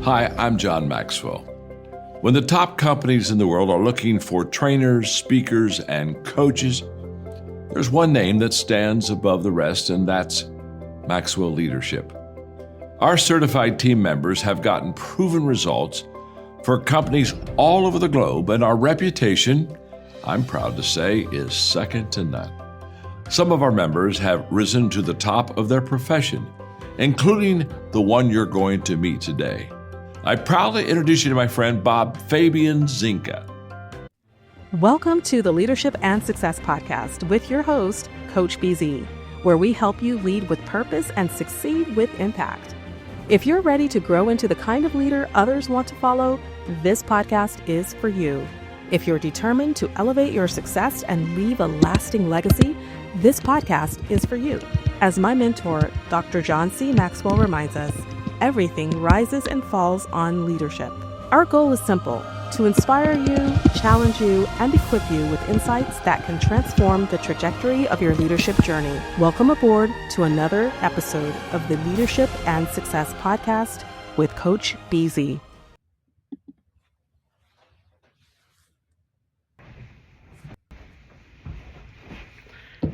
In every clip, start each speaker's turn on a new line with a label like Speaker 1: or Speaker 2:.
Speaker 1: Hi, I'm John Maxwell. When the top companies in the world are looking for trainers, speakers, and coaches, there's one name that stands above the rest, and that's Maxwell Leadership. Our certified team members have gotten proven results for companies all over the globe, and our reputation, I'm proud to say, is second to none. Some of our members have risen to the top of their profession, including the one you're going to meet today. I proudly introduce you to my friend Bob Fabian Zinka.
Speaker 2: Welcome to the Leadership and Success Podcast with your host, Coach BZ, where we help you lead with purpose and succeed with impact. If you're ready to grow into the kind of leader others want to follow, this podcast is for you. If you're determined to elevate your success and leave a lasting legacy, this podcast is for you. As my mentor, Dr. John C. Maxwell reminds us, everything rises and falls on leadership. Our goal is simple: to inspire you, challenge you, and equip you with insights that can transform the trajectory of your leadership journey. Welcome aboard to another episode of the Leadership and Success Podcast with Coach BZ.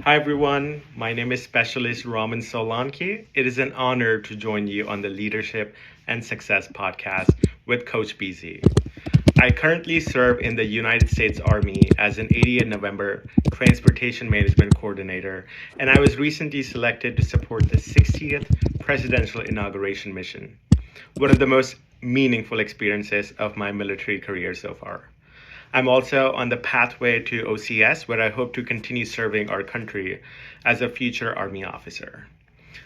Speaker 3: Hi everyone, my name is Specialist Raman Solanki. It is an honor to join you on the Leadership and Success Podcast with Coach BZ. I currently serve in the United States Army as an 80th November Transportation Management Coordinator, and I was recently selected to support the 60th Presidential Inauguration Mission, one of the most meaningful experiences of my military career so far. I'm also on the pathway to OCS, where I hope to continue serving our country as a future Army officer.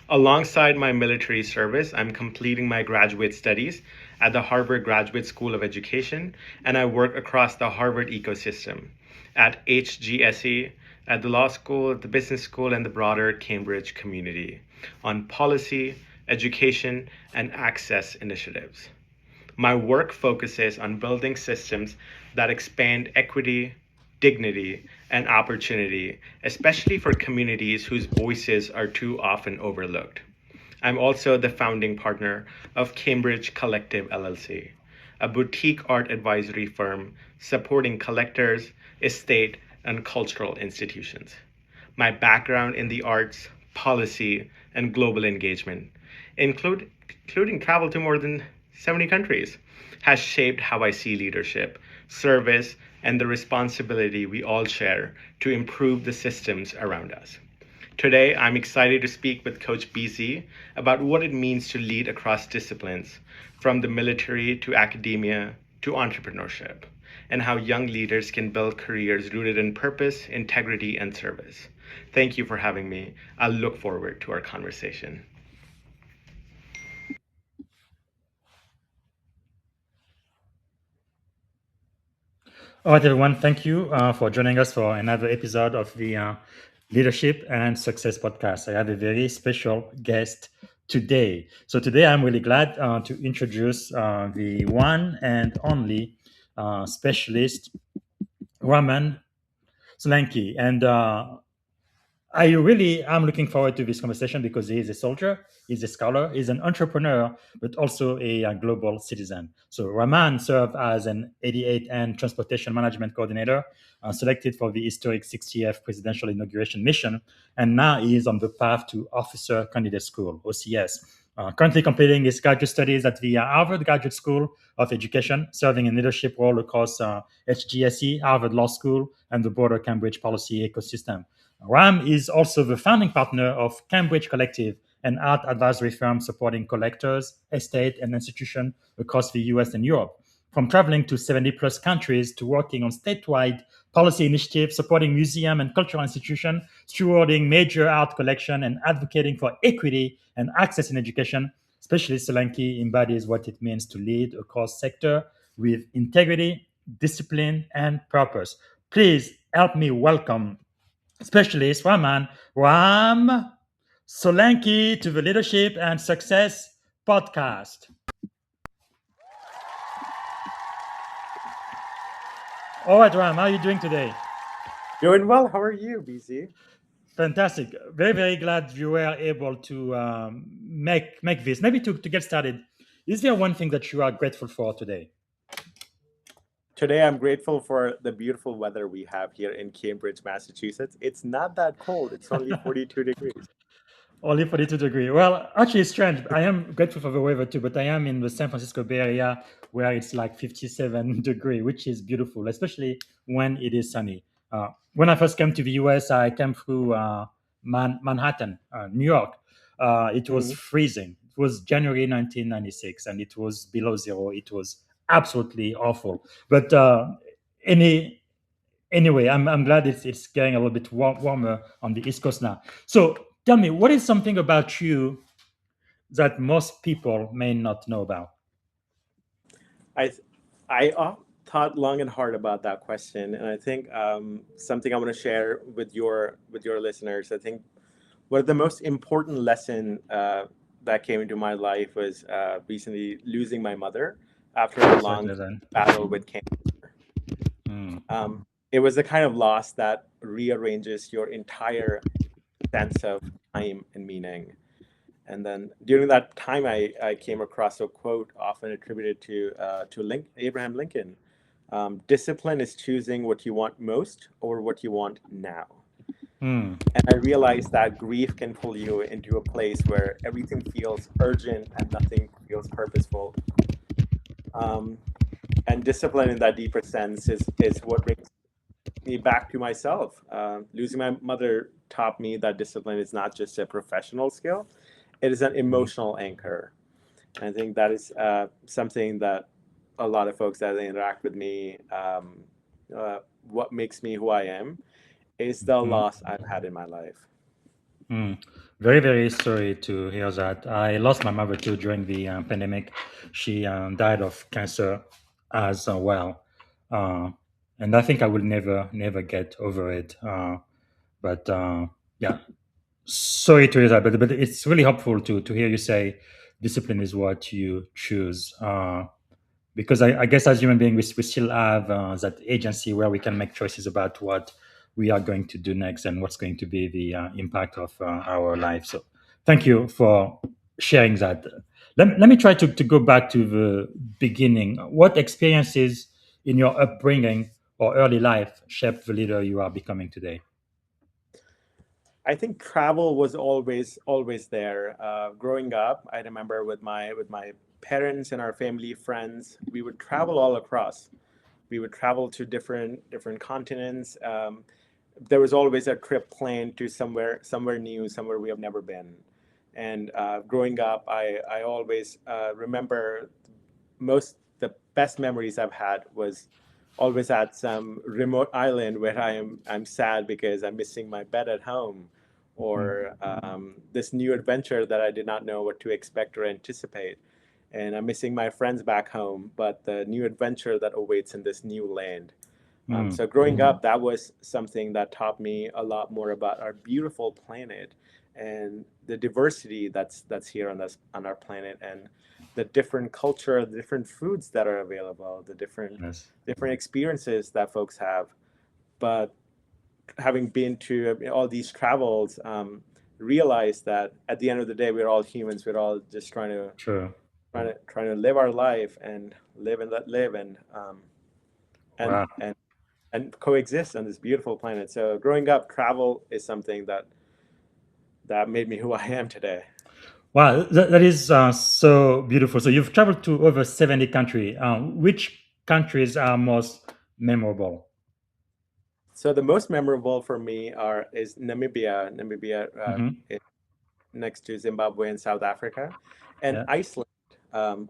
Speaker 3: Alongside my military service, I'm completing my graduate studies at the Harvard Graduate School of Education, and I work across the Harvard ecosystem at HGSE, at the law school, the business school, and the broader Cambridge community on policy, education, and access initiatives. My work focuses on building systems that expand equity, dignity, and opportunity, especially for communities whose voices are too often overlooked. I'm also the founding partner of Cambridge Collective LLC, a boutique art advisory firm supporting collectors, estate, and cultural institutions. My background in the arts, policy, and global engagement, including travel to more than 70 countries, has shaped how I see leadership, service, and the responsibility we all share to improve the systems around us. Today, I'm excited to speak with Coach BZ about what it means to lead across disciplines, from the military to academia to entrepreneurship, and how young leaders can build careers rooted in purpose, integrity, and service. Thank you for having me. I look forward to our conversation.
Speaker 4: All right, everyone. Thank you for joining us for another episode of the Leadership and Success Podcast. I have a very special guest today. So today I'm really glad to introduce the one and only specialist, Raman Solanki. And I'm looking forward to this conversation because he is a soldier, he's a scholar, he's an entrepreneur, but also a global citizen. So Raman served as an 88 and Transportation Management Coordinator, selected for the historic 60th Presidential Inauguration Mission, and now he is on the path to Officer Candidate School, OCS. Currently completing his graduate studies at the Harvard Graduate School of Education, serving in leadership role across HGSE, Harvard Law School, and the broader Cambridge policy ecosystem. Ram is also the founding partner of Cambridge Collective, an art advisory firm supporting collectors, estate, and institutions across the US and Europe. From traveling to 70 plus countries to working on statewide policy initiatives, supporting museum and cultural institutions, stewarding major art collection, and advocating for equity and access in education, Specialist Solanki embodies what it means to lead across sector with integrity, discipline, and purpose. Please help me welcome Specialist Ram Solanki to the Leadership and Success Podcast. All right, Ram, how are you doing today?
Speaker 3: Doing well. How are you, BZ?
Speaker 4: Fantastic. Very, very glad you were able to make this. Maybe to get started, Is there one thing that you are grateful for today?
Speaker 3: Today, I'm grateful for the beautiful weather we have here in Cambridge, Massachusetts. It's not that cold. It's only 42 degrees.
Speaker 4: Only 42 degrees. Well, actually, it's strange. I am grateful for the weather too, but I am in the San Francisco Bay Area where it's like 57 degrees, which is beautiful, especially when it is sunny. When I first came to the US, I came through Manhattan, New York. It was
Speaker 3: Mhm.
Speaker 4: freezing. It was January 1996, and it was below zero. It was absolutely awful. But any anyway, I'm glad it's getting a little bit warmer on the East Coast now. So tell me, what is something about you that most people may not know about?
Speaker 3: I th- I thought long and hard about that question, and I think something I want to share with your listeners. I think one of the most important lesson that came into my life was recently losing my mother after a
Speaker 4: Sorry
Speaker 3: long
Speaker 4: to then.
Speaker 3: battle with cancer.
Speaker 4: Mm,
Speaker 3: It was the kind of loss that rearranges your entire sense of time and meaning. And then during that time, I came across a quote often attributed to Abraham Lincoln. Discipline is choosing what you want most over what you want now.
Speaker 4: mm,
Speaker 3: And I realized that grief can pull you into a place where everything feels urgent and nothing feels purposeful. Um, and discipline in that deeper sense is what brings me back to myself. Losing my mother taught me that discipline is not just a professional skill, it is an
Speaker 4: mm,
Speaker 3: emotional anchor. And I think that is something that a lot of folks that interact with me, what makes me who I am, is the
Speaker 4: mm,
Speaker 3: loss I've had in my life.
Speaker 4: mm. Very, very sorry to hear that. I lost my mother too during the pandemic. She died of cancer as well. Uh, and I think I will never get over it. But yeah, sorry to hear that, but it's really helpful to hear you say discipline is what you choose. Because I guess as human beings, we still have that agency where we can make choices about what we are going to do next and what's going to be the impact of our life. So thank you for sharing that. Let me try to go back to the beginning. What experiences in your upbringing or early life shaped the leader you are becoming today?
Speaker 3: I think travel was always there. Growing up, I remember with my parents and our family friends, we would travel all across. We would travel to different continents. There was always a trip planned to somewhere new, somewhere we have never been. And growing up, I always remember most the best memories I've had was always at some remote island where I'm sad because I'm missing my bed at home,
Speaker 4: Mm,
Speaker 3: or this new adventure that I did not know what to expect or anticipate, and I'm missing my friends back home, but the new adventure that awaits in this new land.
Speaker 4: mm,
Speaker 3: So growing up, that was something that taught me a lot more about our beautiful planet and the diversity that's here on our planet, and the different culture, the different foods that are available, the
Speaker 4: yes.
Speaker 3: different experiences that folks have. But having been to all these travels, realize that at the end of the day, we're all humans. We're all just
Speaker 4: True.
Speaker 3: trying to live our life and live and let live, and
Speaker 4: Wow.
Speaker 3: and and coexist on this beautiful planet. So growing up, travel is something that made me who I am today.
Speaker 4: Wow, that is so beautiful. So you've traveled to over 70 countries. Which countries are most memorable?
Speaker 3: So the most memorable for me are is Namibia.
Speaker 4: Hmm.
Speaker 3: Is next to Zimbabwe and South Africa, and
Speaker 4: Yeah.
Speaker 3: Iceland.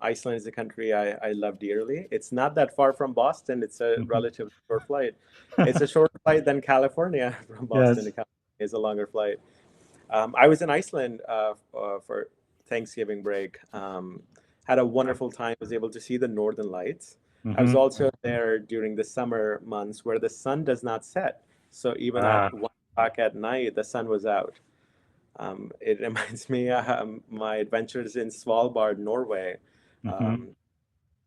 Speaker 3: Iceland is a country I love dearly. It's not that far from Boston. It's a
Speaker 4: Mhm.
Speaker 3: relatively short flight. It's a shorter flight than California from Boston
Speaker 4: Yes.
Speaker 3: to California is a longer flight. I was in Iceland for Thanksgiving break. Had a wonderful time. Was able to see the Northern Lights. I was
Speaker 4: Hmm.
Speaker 3: also there during the summer months where the sun does not set. So even at
Speaker 4: Ah.
Speaker 3: 1 o'clock at night, the sun was out. It reminds me my adventures in Svalbard, Norway,
Speaker 4: Hmm.
Speaker 3: um,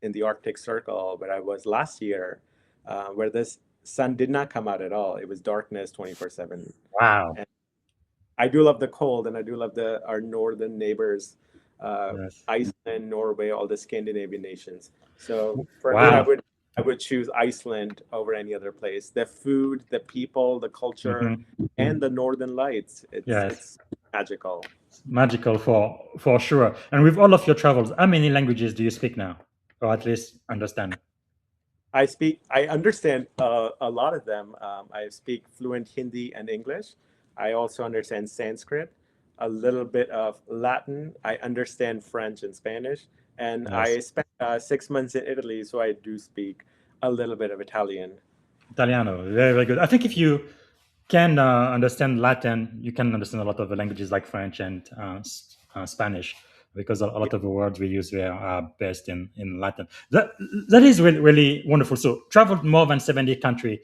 Speaker 3: in the Arctic Circle, where I was last year, where this sun did not come out at all. It was darkness 24/7.
Speaker 4: Wow.
Speaker 3: I do love the cold, and I do love the our northern neighbors,
Speaker 4: Yes.
Speaker 3: Iceland, Norway, all the Scandinavian nations. So for me,
Speaker 4: Wow.
Speaker 3: I would choose Iceland over any other place. The food, the people, the culture,
Speaker 4: Hmm.
Speaker 3: and the Northern Lights.
Speaker 4: Yes.
Speaker 3: It's magical.
Speaker 4: Magical for sure. And with all of your travels, how many languages do you speak now, or at least understand?
Speaker 3: I understand a lot of them. I speak fluent Hindi and English. I also understand Sanskrit, a little bit of Latin. I understand French and Spanish. And
Speaker 4: Yes.
Speaker 3: I spent 6 months in Italy, so I do speak a little bit of Italian.
Speaker 4: Italiano, very, very good. I think if you can understand Latin, you can understand a lot of the languages like French and Spanish, because a lot of the words we use there are based in Latin. That is really, really wonderful. So traveled more than 70 countries,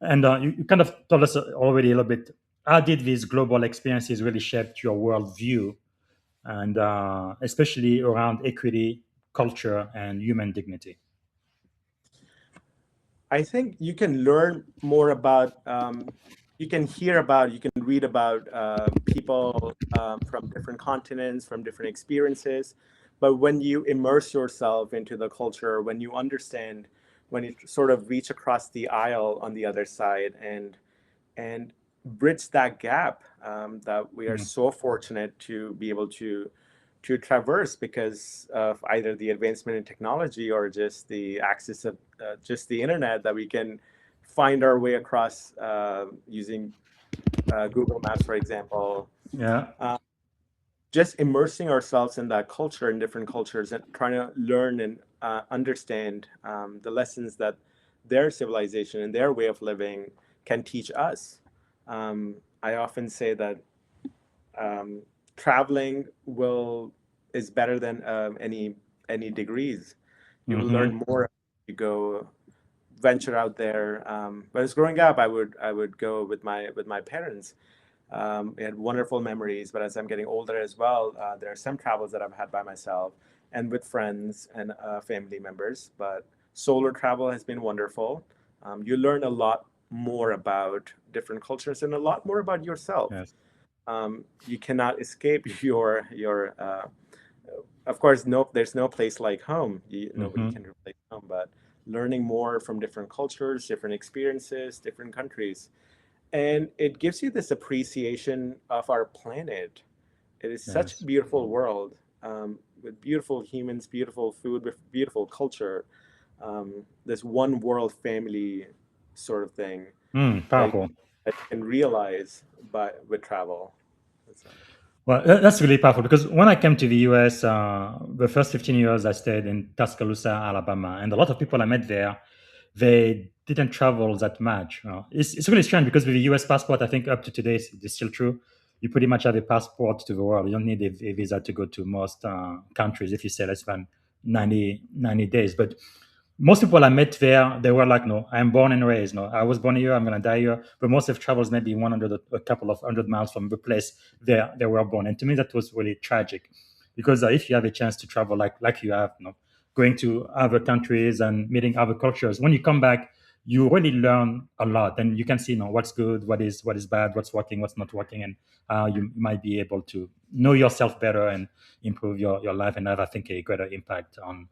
Speaker 4: and you kind of told us already a little bit. How did these global experiences really shape your worldview, and especially around equity, culture, and human dignity?
Speaker 3: I think you can learn more about, you can hear about, you can read about people from different continents, from different experiences. But when you immerse yourself into the culture, when you understand, when you sort of reach across the aisle on the other side and bridge that gap that we are
Speaker 4: Mm.
Speaker 3: so fortunate to be able to traverse because of either the advancement in technology or just the access of just the internet that we can find our way across using Google Maps, for example.
Speaker 4: Yeah.
Speaker 3: Uh, just immersing ourselves in that culture, in different cultures, and trying to learn and understand the lessons that their civilization and their way of living can teach us. I often say that um, traveling will is better than any degrees. You will
Speaker 4: Hmm.
Speaker 3: learn more if you go venture out there. But as growing up, I would go with my parents. We had wonderful memories. But as I'm getting older as well, there are some travels that I've had by myself and with friends and family members. But solo travel has been wonderful. You learn a lot more about different cultures and a lot more about yourself.
Speaker 4: Yes.
Speaker 3: You cannot escape your of course no there's no place like home. Nobody
Speaker 4: Hmm.
Speaker 3: can replace home, but learning more from different cultures, different experiences, different countries, and it gives you this appreciation of our planet. It is such a
Speaker 4: Yes.
Speaker 3: beautiful world, with beautiful humans, beautiful food, with beautiful culture, this one world family sort of thing that,
Speaker 4: Powerful.
Speaker 3: that you can realize by with travel. That's it.
Speaker 4: Well, that's really powerful because when I came to the US, the first 15 years I stayed in Tuscaloosa, Alabama, and a lot of people I met there, they didn't travel that much. It's really strange because with the US passport, I think up to today, it's still true. You pretty much have a passport to the world. You don't need a visa to go to most countries if you stay less than 90 days. But most people I met there, they were like, no, I'm born and raised. No, I was born here, I'm going to die here. But most of travels maybe 100, a couple of 100 miles from the place they were born. And to me, that was really tragic because if you have a chance to travel like you have, going to other countries and meeting other cultures, when you come back, you really learn a lot and you can see what's good, what is bad, what's working, what's not working, and you might be able to know yourself better and improve your life and have, I think, a greater impact on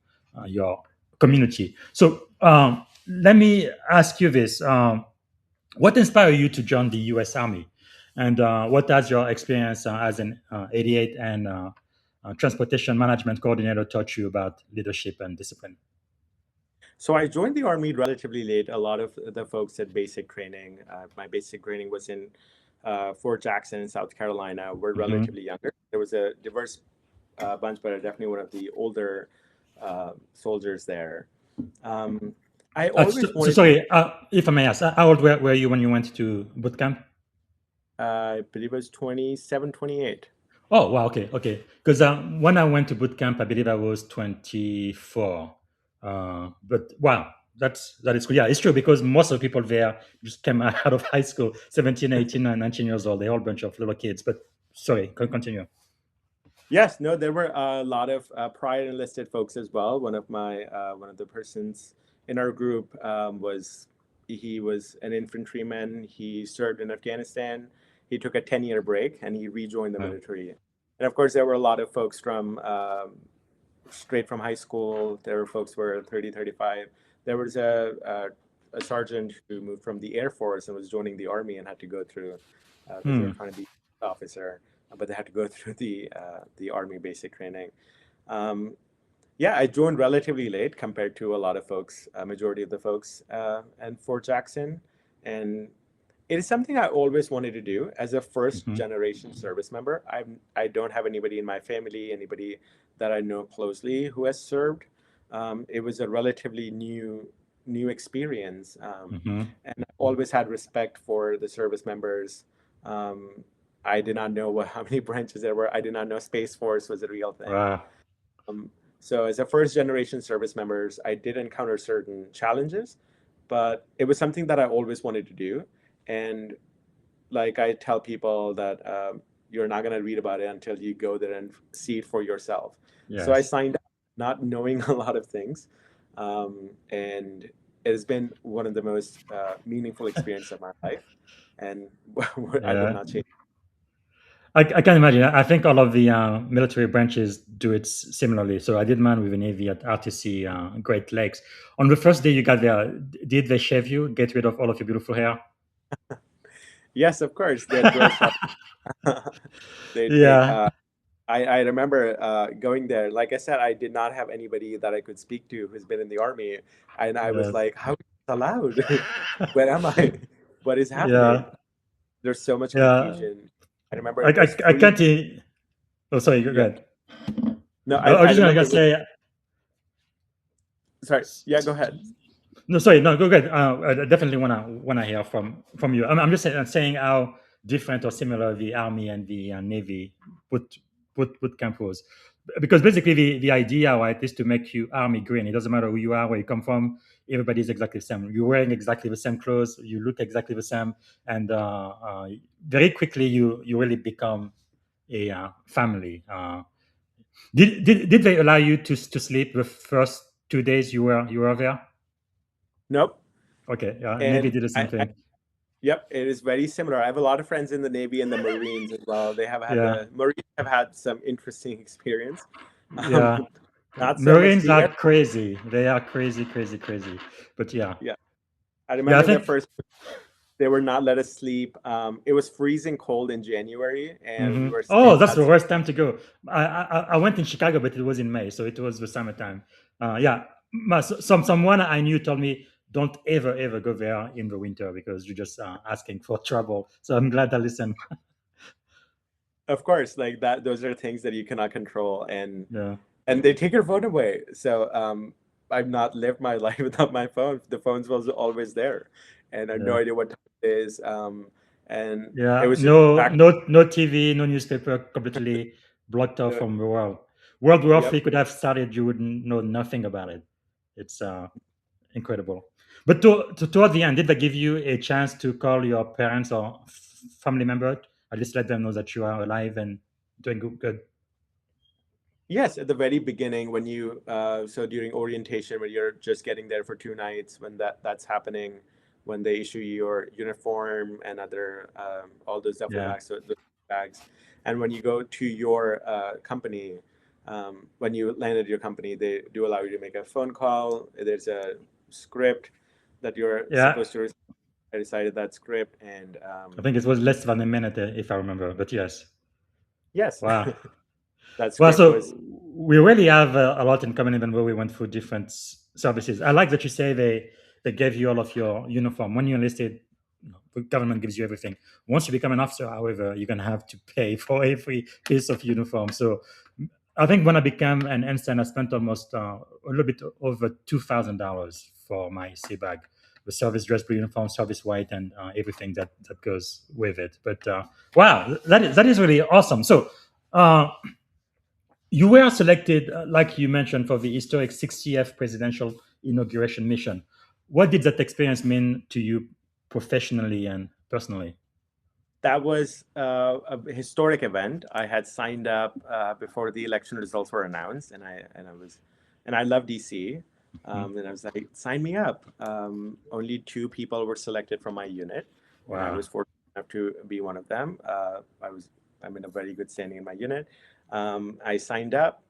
Speaker 4: your community. So let me ask you this: what inspired you to join the U.S. Army, and what has your experience as an 88 and transportation management coordinator taught you about leadership and discipline?
Speaker 3: So I joined the army relatively late. A lot of the folks had basic training. My basic training was in Fort Jackson in South Carolina. We're
Speaker 4: Hmm.
Speaker 3: relatively younger. There was a diverse bunch, but I'm definitely one of the older soldiers there. Um, I always
Speaker 4: So
Speaker 3: wanted,
Speaker 4: sorry, if I may ask, how old were you when you went to boot camp?
Speaker 3: I believe it was 27, 28.
Speaker 4: Oh, wow. Okay. Okay. Because when I went to boot camp, I believe I was 24. But wow, that is cool. Yeah, it's true because most of the people there just came out of high school, 17, 18, and 19 years old. A whole bunch of little kids. But sorry, continue.
Speaker 3: Yes, no, there were a lot of prior enlisted folks as well. One of the persons in our group was he was an infantryman. He served in Afghanistan. He took a 10-year break and he rejoined the
Speaker 4: Uh,
Speaker 3: military. And of course, there were a lot of folks from straight from high school. There were folks who were 30, 35. There was a sergeant who moved from the Air Force and was joining the Army and had to go through, because they were trying to be an officer, but they had to go through the Army basic training. Yeah, I joined relatively late compared to a lot of folks, a majority of the folks, and Fort Jackson. And it is something I always wanted to do as a first generation service member. I don't have anybody in my family, anybody that I know closely who has served. It was a relatively new experience, and I always had respect for the service members. I did not know how many branches there were. I did not know Space Force was a real thing.
Speaker 4: Wow.
Speaker 3: So as a first generation service members, I did encounter certain challenges, but it was something that I always wanted to do. And like I tell people that you're not going to read about it until you go there and see it for yourself.
Speaker 4: Yes.
Speaker 3: So I signed up not knowing a lot of things. And it has been one of the most meaningful experiences of my life. And I will not change.
Speaker 4: I can imagine. I think all of the military branches do it similarly. So I did mine with a Navy at RTC Great Lakes. On the first day you got there, did they shave you, get rid of all of your beautiful hair?
Speaker 3: Yes, of course. I remember going there. Like I said, I did not have anybody that I could speak to who's been in the Army. And I was like, how is this allowed? Where am I? What is happening? There's so much confusion. I remember.
Speaker 4: I can't. Oh, sorry. Go ahead.
Speaker 3: No,
Speaker 4: I was just going to say.
Speaker 3: Sorry. Yeah, go ahead.
Speaker 4: No, sorry. No, go ahead. I definitely wanna hear from you. I'm just saying how different or similar the Army and the Navy boot camp was, because basically the idea, right, is to make you Army green. It doesn't matter who you are, where you come from. Everybody's exactly the same. You're wearing exactly the same clothes. You look exactly the same, and very quickly you really become a family. Did they allow you to sleep the first 2 days you were there?
Speaker 3: Nope.
Speaker 4: Okay. Navy did the same thing.
Speaker 3: Yep, it is very similar. I have a lot of friends in the Navy and the Marines as well. They have had the Marines have had some interesting experience.
Speaker 4: Yeah.
Speaker 3: Not so
Speaker 4: Marines
Speaker 3: much
Speaker 4: are crazy. They are crazy. But yeah.
Speaker 3: Yeah. I remember their first. They were not let us sleep. It was freezing cold in January, and we were.
Speaker 4: Oh, that's the worst time to go. I went in Chicago, but it was in May, so it was the summertime. Yeah. Someone I knew told me, don't ever go there in the winter because you're just asking for trouble. So I'm glad I listened.
Speaker 3: Of course, like that. Those are things that you cannot control, and they take your phone away. So I've not lived my life without my phone. The phone was always there, and I have no idea what time it is. And it was
Speaker 4: no TV, no newspaper, completely blocked off from the world. World War III could have started. You would know nothing about it. It's incredible. But toward the end, did they give you a chance to call your parents or family member? At least let them know that you are alive and doing good.
Speaker 3: Yes, at the very beginning, when you so during orientation, when you're just getting there for 2 nights, when that's happening, when they issue your uniform and other all those bags, so the bags, and when you go to your company. When you land at your company, they do allow you to make a phone call. There's a script that you're supposed to. I decided that script, and
Speaker 4: I think it was less than a minute, if I remember. But yes.
Speaker 3: Wow.
Speaker 4: So we really have a lot in common, even though we went through different services. I like that you say they gave you all of your uniform when you enlisted. The government gives you everything. Once you become an officer, however, you're gonna have to pay for every piece of uniform. So I think when I became an ensign, I spent almost a little bit over $2,000 for my sea bag, the service dress blue uniform, service white, and everything that goes with it. But wow, that is really awesome. So you were selected, like you mentioned, for the historic 60th Presidential Inauguration Mission. What did that experience mean to you professionally and personally?
Speaker 3: That was a historic event. I had signed up before the election results were announced, and I love DC, and I was like, sign me up. Only 2 people were selected from my unit, and I was fortunate enough to be one of them. I was I'm in a very good standing in my unit. I signed up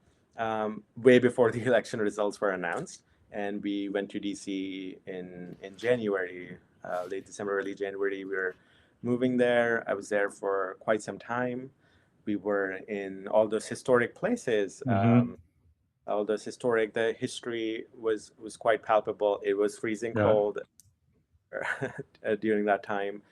Speaker 3: way before the election results were announced, and we went to DC in January, late December, early January. We were moving there. I was there for quite some time. We were in all those historic places.
Speaker 4: Mm-hmm.
Speaker 3: All those historic. The history was quite palpable. It was freezing
Speaker 4: Yeah.
Speaker 3: cold during that time,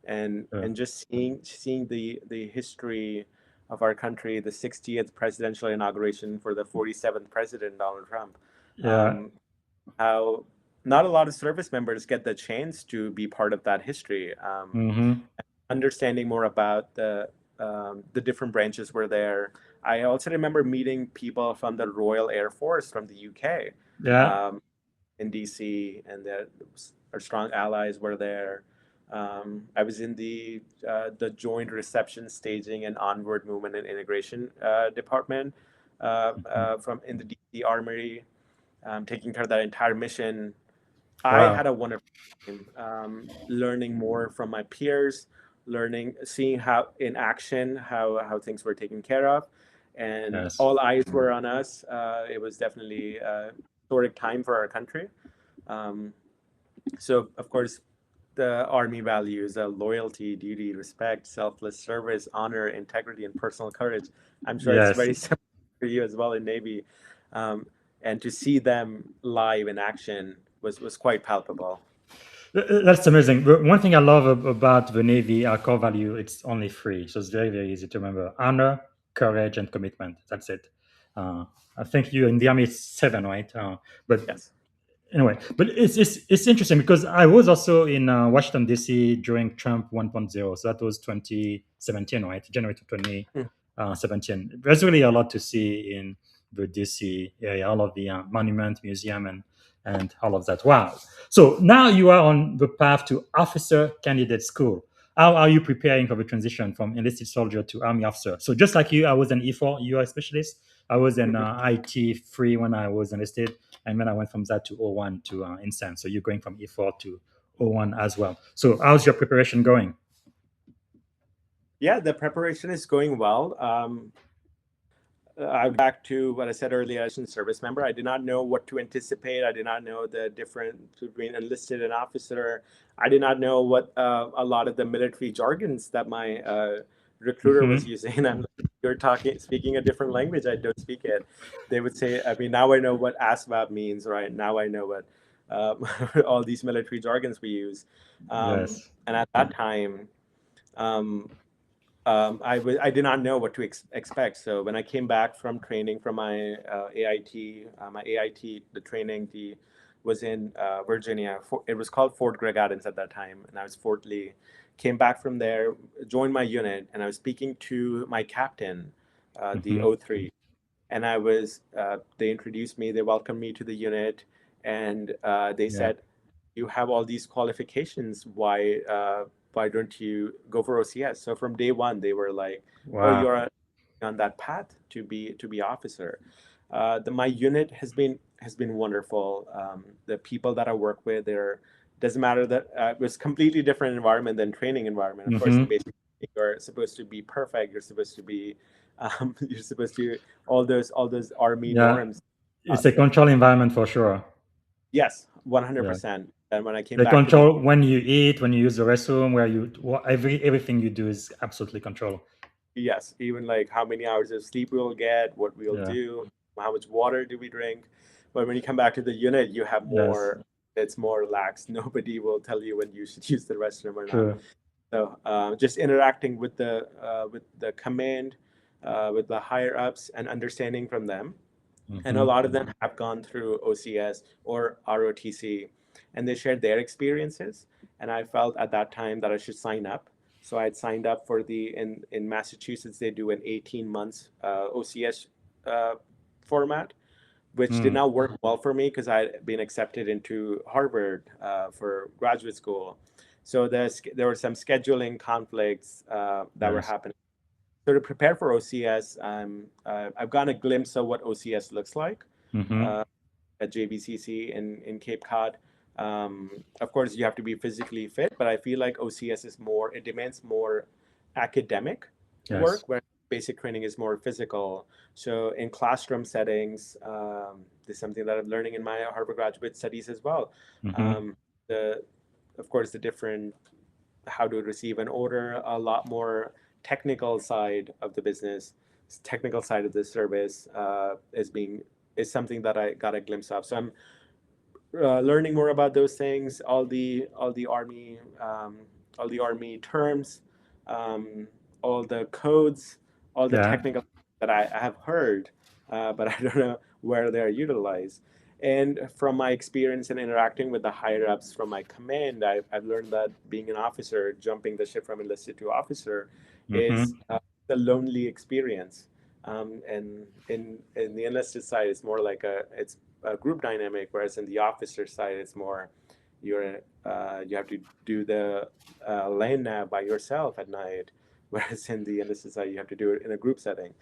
Speaker 4: Yeah.
Speaker 3: and just seeing the history of our country, the 60th presidential inauguration for the 47th president Donald Trump,
Speaker 4: Yeah.
Speaker 3: um, how not a lot of service members get the chance to be part of that history.
Speaker 4: Mm-hmm.
Speaker 3: Understanding more about the different branches were there. I also remember meeting people from the Royal Air Force from the UK,
Speaker 4: Yeah.
Speaker 3: um, in DC, and our strong allies were there. I was in the Joint Reception, Staging, and Onward Movement and Integration department from in the DC Armory, taking care of that entire mission. I
Speaker 4: Wow.
Speaker 3: had a wonderful time learning more from my peers, seeing how in action how things were taken care of, and
Speaker 4: Yes.
Speaker 3: all eyes were on us. It was definitely a historic time for our country. Um, so, of course, the Army values loyalty, duty, respect, selfless service, honor, integrity, and personal courage. I'm sure it's
Speaker 4: Yes.
Speaker 3: very similar for you as well in Navy. Um, and to see them live in action was quite palpable.
Speaker 4: That's amazing. But one thing I love about the Navy, our core value, it's only three. So it's very, very easy to remember: honor, courage, and commitment. That's it. Uh, I think you in the Army it's seven, right? But
Speaker 3: Yes.
Speaker 4: anyway, but it's interesting because I was also in Washington D.C. during Trump 1.0. So that was 2017, right? January to
Speaker 3: Mm.
Speaker 4: 2017. There's really a lot to see in the D.C. area, all of the monument, museum, and all of that. Wow. So now you are on the path to officer candidate school. How are you preparing for the transition from enlisted soldier to army officer? So just like you, I was an E4 UI specialist. I was an
Speaker 3: Mhm.
Speaker 4: IT free when I was enlisted, and then I went from that to O1 to Instant. So you're going from E4 to O1 as well. So how's your preparation going?
Speaker 3: Yeah, the preparation is going well. I back to what I said earlier as a service member. I did not know what to anticipate. I did not know the difference between enlisted and officer. I did not know what a lot of the military jargons that my recruiter was
Speaker 4: Mm-hmm.
Speaker 3: using. I'm like, you're speaking a different language. I don't speak it. They would say, I mean, now I know what ASVAB means, right? Now I know what all these military jargons we use.
Speaker 4: Yes.
Speaker 3: And at that time, um, I did not know what to expect. So when I came back from training from my AIT, the training was in Virginia. It was called Fort Greg Adams at that time, and I was Fort Lee. Came back from there, joined my unit, and I was speaking to my captain, the
Speaker 4: Mm-hmm.
Speaker 3: O3, and they introduced me, they welcomed me to the unit, and they
Speaker 4: Yeah.
Speaker 3: said, you have all these qualifications. Why don't you go for OCS? So from day one, they were like, oh,
Speaker 4: Wow.
Speaker 3: you're on that path to be officer. My unit has been wonderful. The people that I work with, they're doesn't matter that it was completely different environment than training environment. Of course, in
Speaker 4: Mm-hmm.
Speaker 3: basic you're supposed to be perfect. You're supposed to be you're supposed to all those army
Speaker 4: Yeah.
Speaker 3: norms.
Speaker 4: It's a control environment for sure.
Speaker 3: Yes,
Speaker 4: Yeah.
Speaker 3: 100%. And when I came
Speaker 4: They
Speaker 3: back to the
Speaker 4: control when you eat, when you use the restroom, where everything you do is absolutely controlled.
Speaker 3: yes, even like how many hours of sleep we'll get, what we'll
Speaker 4: Yeah.
Speaker 3: do, how much water do we drink. But when you come back to the unit, you have
Speaker 4: Yes.
Speaker 3: more. It's more relaxed. Nobody will tell you when you should use the restroom or not.
Speaker 4: True.
Speaker 3: So just interacting with the command, with the higher ups, and understanding from them. And a
Speaker 4: Mm-hmm.
Speaker 3: lot of them have gone through OCS or ROTC, and they shared their experiences. And I felt at that time that I should sign up. So I had signed up for in Massachusetts, they do an 18 months OCS uh, format, which did
Speaker 4: Mm.
Speaker 3: not work well for me because I had been accepted into Harvard for graduate school. So there were some scheduling conflicts that were
Speaker 4: Yes.
Speaker 3: happening. So to prepare for OCS, I've gotten a glimpse of what OCS looks like
Speaker 4: Mm-hmm.
Speaker 3: uh, at JBCC in Cape Cod. Of course, you have to be physically fit, but I feel like OCS it demands more academic.
Speaker 4: Yes.
Speaker 3: work, where basic training is more physical. So in classroom settings, this is something that I'm learning in my Harvard graduate studies as well.
Speaker 4: Mm-hmm.
Speaker 3: Um, the of course the different how to receive an order, a lot more technical side of the business, technical side of the service is something that I got a glimpse of. So I'm learning more about those things, all the army terms, um, all the codes, all the
Speaker 4: Yeah.
Speaker 3: technical that I have heard, but I don't know where they're utilized. And from my experience in interacting with the higher ups from my command, I've learned that being an officer, jumping the ship from enlisted to officer, is
Speaker 4: Mm-hmm.
Speaker 3: a lonely experience. And in the enlisted side, it's more like it's a group dynamic, whereas in the officer side, it's more you have to do the land nav by yourself at night, whereas in the enlisted side, you have to do it in a group setting.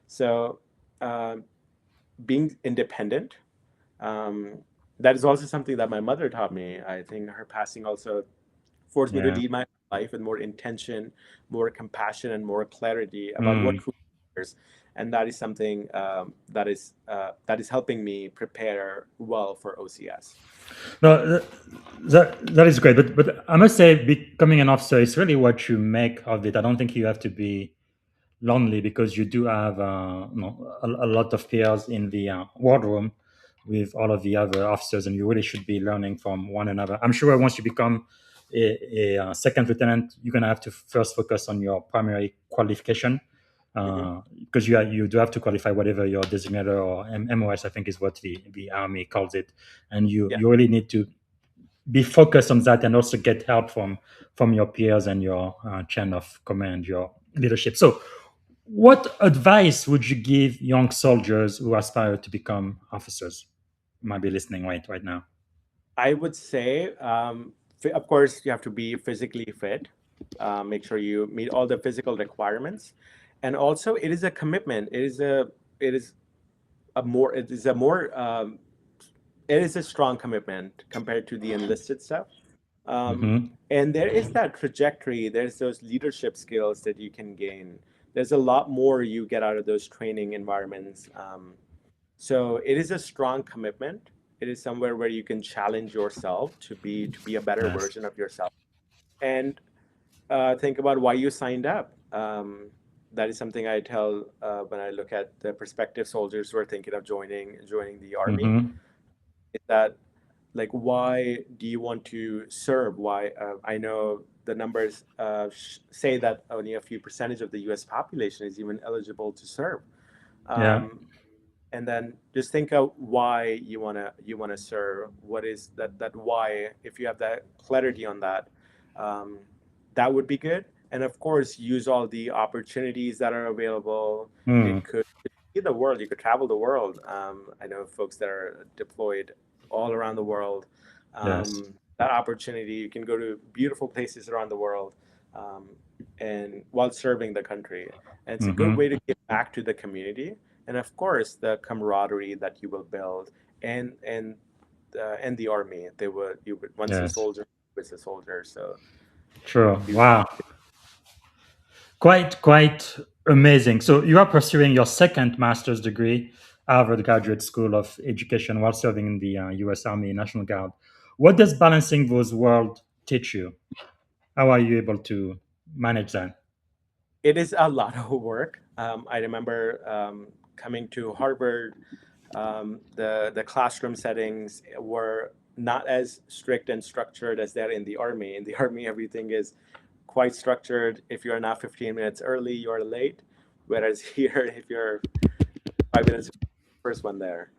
Speaker 3: So um, being independent, um, that is also something that my mother taught me. I think her passing also forced me to
Speaker 4: Yeah.
Speaker 3: lead my life with more intention, more compassion, and more clarity about what
Speaker 4: Mm.
Speaker 3: truly matters. And that is something that is helping me prepare well for OCS.
Speaker 4: No, that is great. But I must say, becoming an officer is really what you make of it. I don't think you have to be lonely because you do have a lot of peers in the war room with all of the other officers, and you really should be learning from one another. I'm sure once you become a second lieutenant, you're gonna have to first focus on your primary qualification
Speaker 3: Hmm.
Speaker 4: because you do have to qualify whatever your designator or MOS, I think, is what the army calls it, and
Speaker 3: Yeah,
Speaker 4: you really need to be focused on that and also get help from your peers and your chain of command, your leadership. So what advice would you give young soldiers who aspire to become officers? You might be listening right now.
Speaker 3: I would say, of course, you have to be physically fit. Make sure you meet all the physical requirements, and also it is a commitment. It is a more it is a strong commitment compared to the enlisted stuff.
Speaker 4: Hmm.
Speaker 3: And there is that trajectory, there's those leadership skills that you can gain. There's a lot more you get out of those training environments. So it is a strong commitment. It is somewhere where you can challenge yourself to be a better
Speaker 4: Yes.
Speaker 3: version of yourself. And think about why you signed up. That is something I tell when I look at the prospective soldiers who are thinking of joining the army.
Speaker 4: Hmm.
Speaker 3: Is that like why do you want to serve? Why I know the numbers say that only a few percentage of the U.S. population is even eligible to serve.
Speaker 4: Yeah.
Speaker 3: Um, and then just think of why you wanna serve. What is that why? If you have that clarity on that, um, that would be good. And of course, use all the opportunities that are available.
Speaker 4: Mm.
Speaker 3: It could be the world. You could travel the world. I know folks that are deployed all around the world.
Speaker 4: Yes.
Speaker 3: That opportunity, you can go to beautiful places around the world, um, and while serving the country. And it's a good
Speaker 4: Hmm.
Speaker 3: way to give back to the community, and of course the camaraderie that you will build, and and the army. They would you would once a
Speaker 4: Yes.
Speaker 3: soldier was a soldier. So
Speaker 4: True.
Speaker 3: you
Speaker 4: Wow. Quite amazing. So you are pursuing your second master's degree, Harvard Graduate School of Education, while serving in the U.S. Army National Guard. What does balancing those worlds teach you? How are you able to manage that?
Speaker 3: it is a lot of work. I remember coming to Harvard. The classroom settings were not as strict and structured as they're in the army. In the army, everything is quite structured. If you're not 15 minutes early, you're late. Whereas here, if you're 5 minutes, first one there.